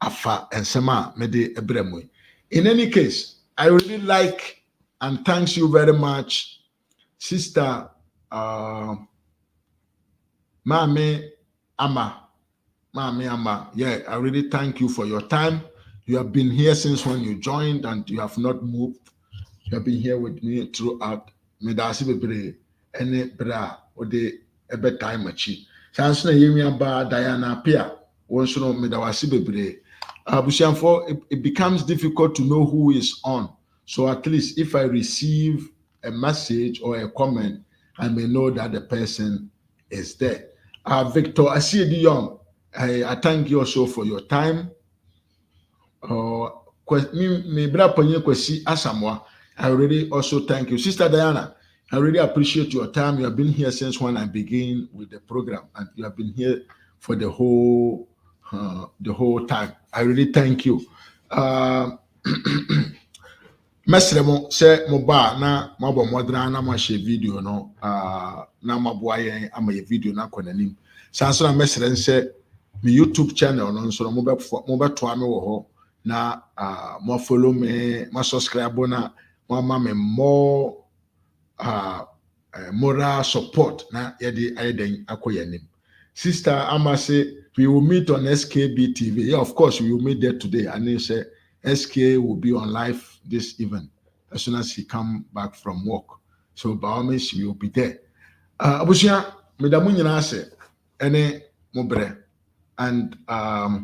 afa and sama mede ebremwe. In any case, I really like and thanks you very much, Sister Mame Ama. Yeah, I really thank you for your time. You have been here since when you joined and you have not moved. You have been here with me throughout. Medasi bebre ene bra ode ebe time achi. Sanso na yemi aba Diana Pia. Wonso no medawasi bebre. Abusiamfo, it becomes difficult to know who is on. So at least if I receive a message or a comment, I may know that the person is there. Victor Asiedi Young, I thank you also for your time. I really also thank you. Sister Diana, I really appreciate your time. You have been here since when I began with the program, and you have been here for the whole time. I really thank you. Mesremo se moba na mabo modra na ma share video no na maboa yen ama ye video na konanim sanso na mesren se me YouTube channel no nso mo beto ame wo ho na mo follow me, mo subscribe na mo ma me more moral support na ye de ayeden akoyanim. Sister Amase, we will meet on SKB TV. Yeah, of course we will meet there today, and they say SK will be on live this event as soon as he come back from work. So by all means, we will be there. Abusia, medamu nyina ase ene mobre, and I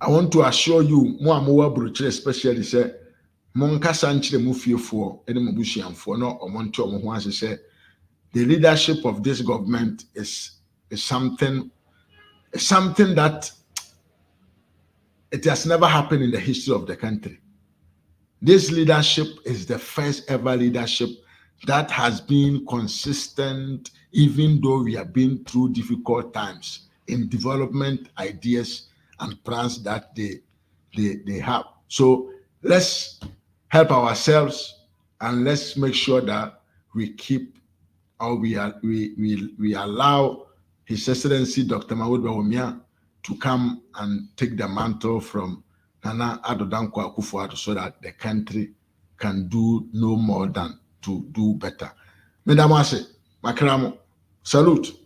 want to assure you, mo amowa bruchere especially say mon kasa nchire mo fiefo ene mo busiamfo no omonte omo ho ase say the leadership of this government is something that it has never happened in the history of the country. This leadership is the first ever leadership that has been consistent, even though we have been through difficult times in development ideas and plans that they have. So let's help ourselves and let's make sure that we keep or we allow His Excellency Dr. Mahmoud Bawumia to come and take the mantle from Nana Addo Dankwa Kufuor so that the country can do no more than to do better. Mesdames, Makramo, salute.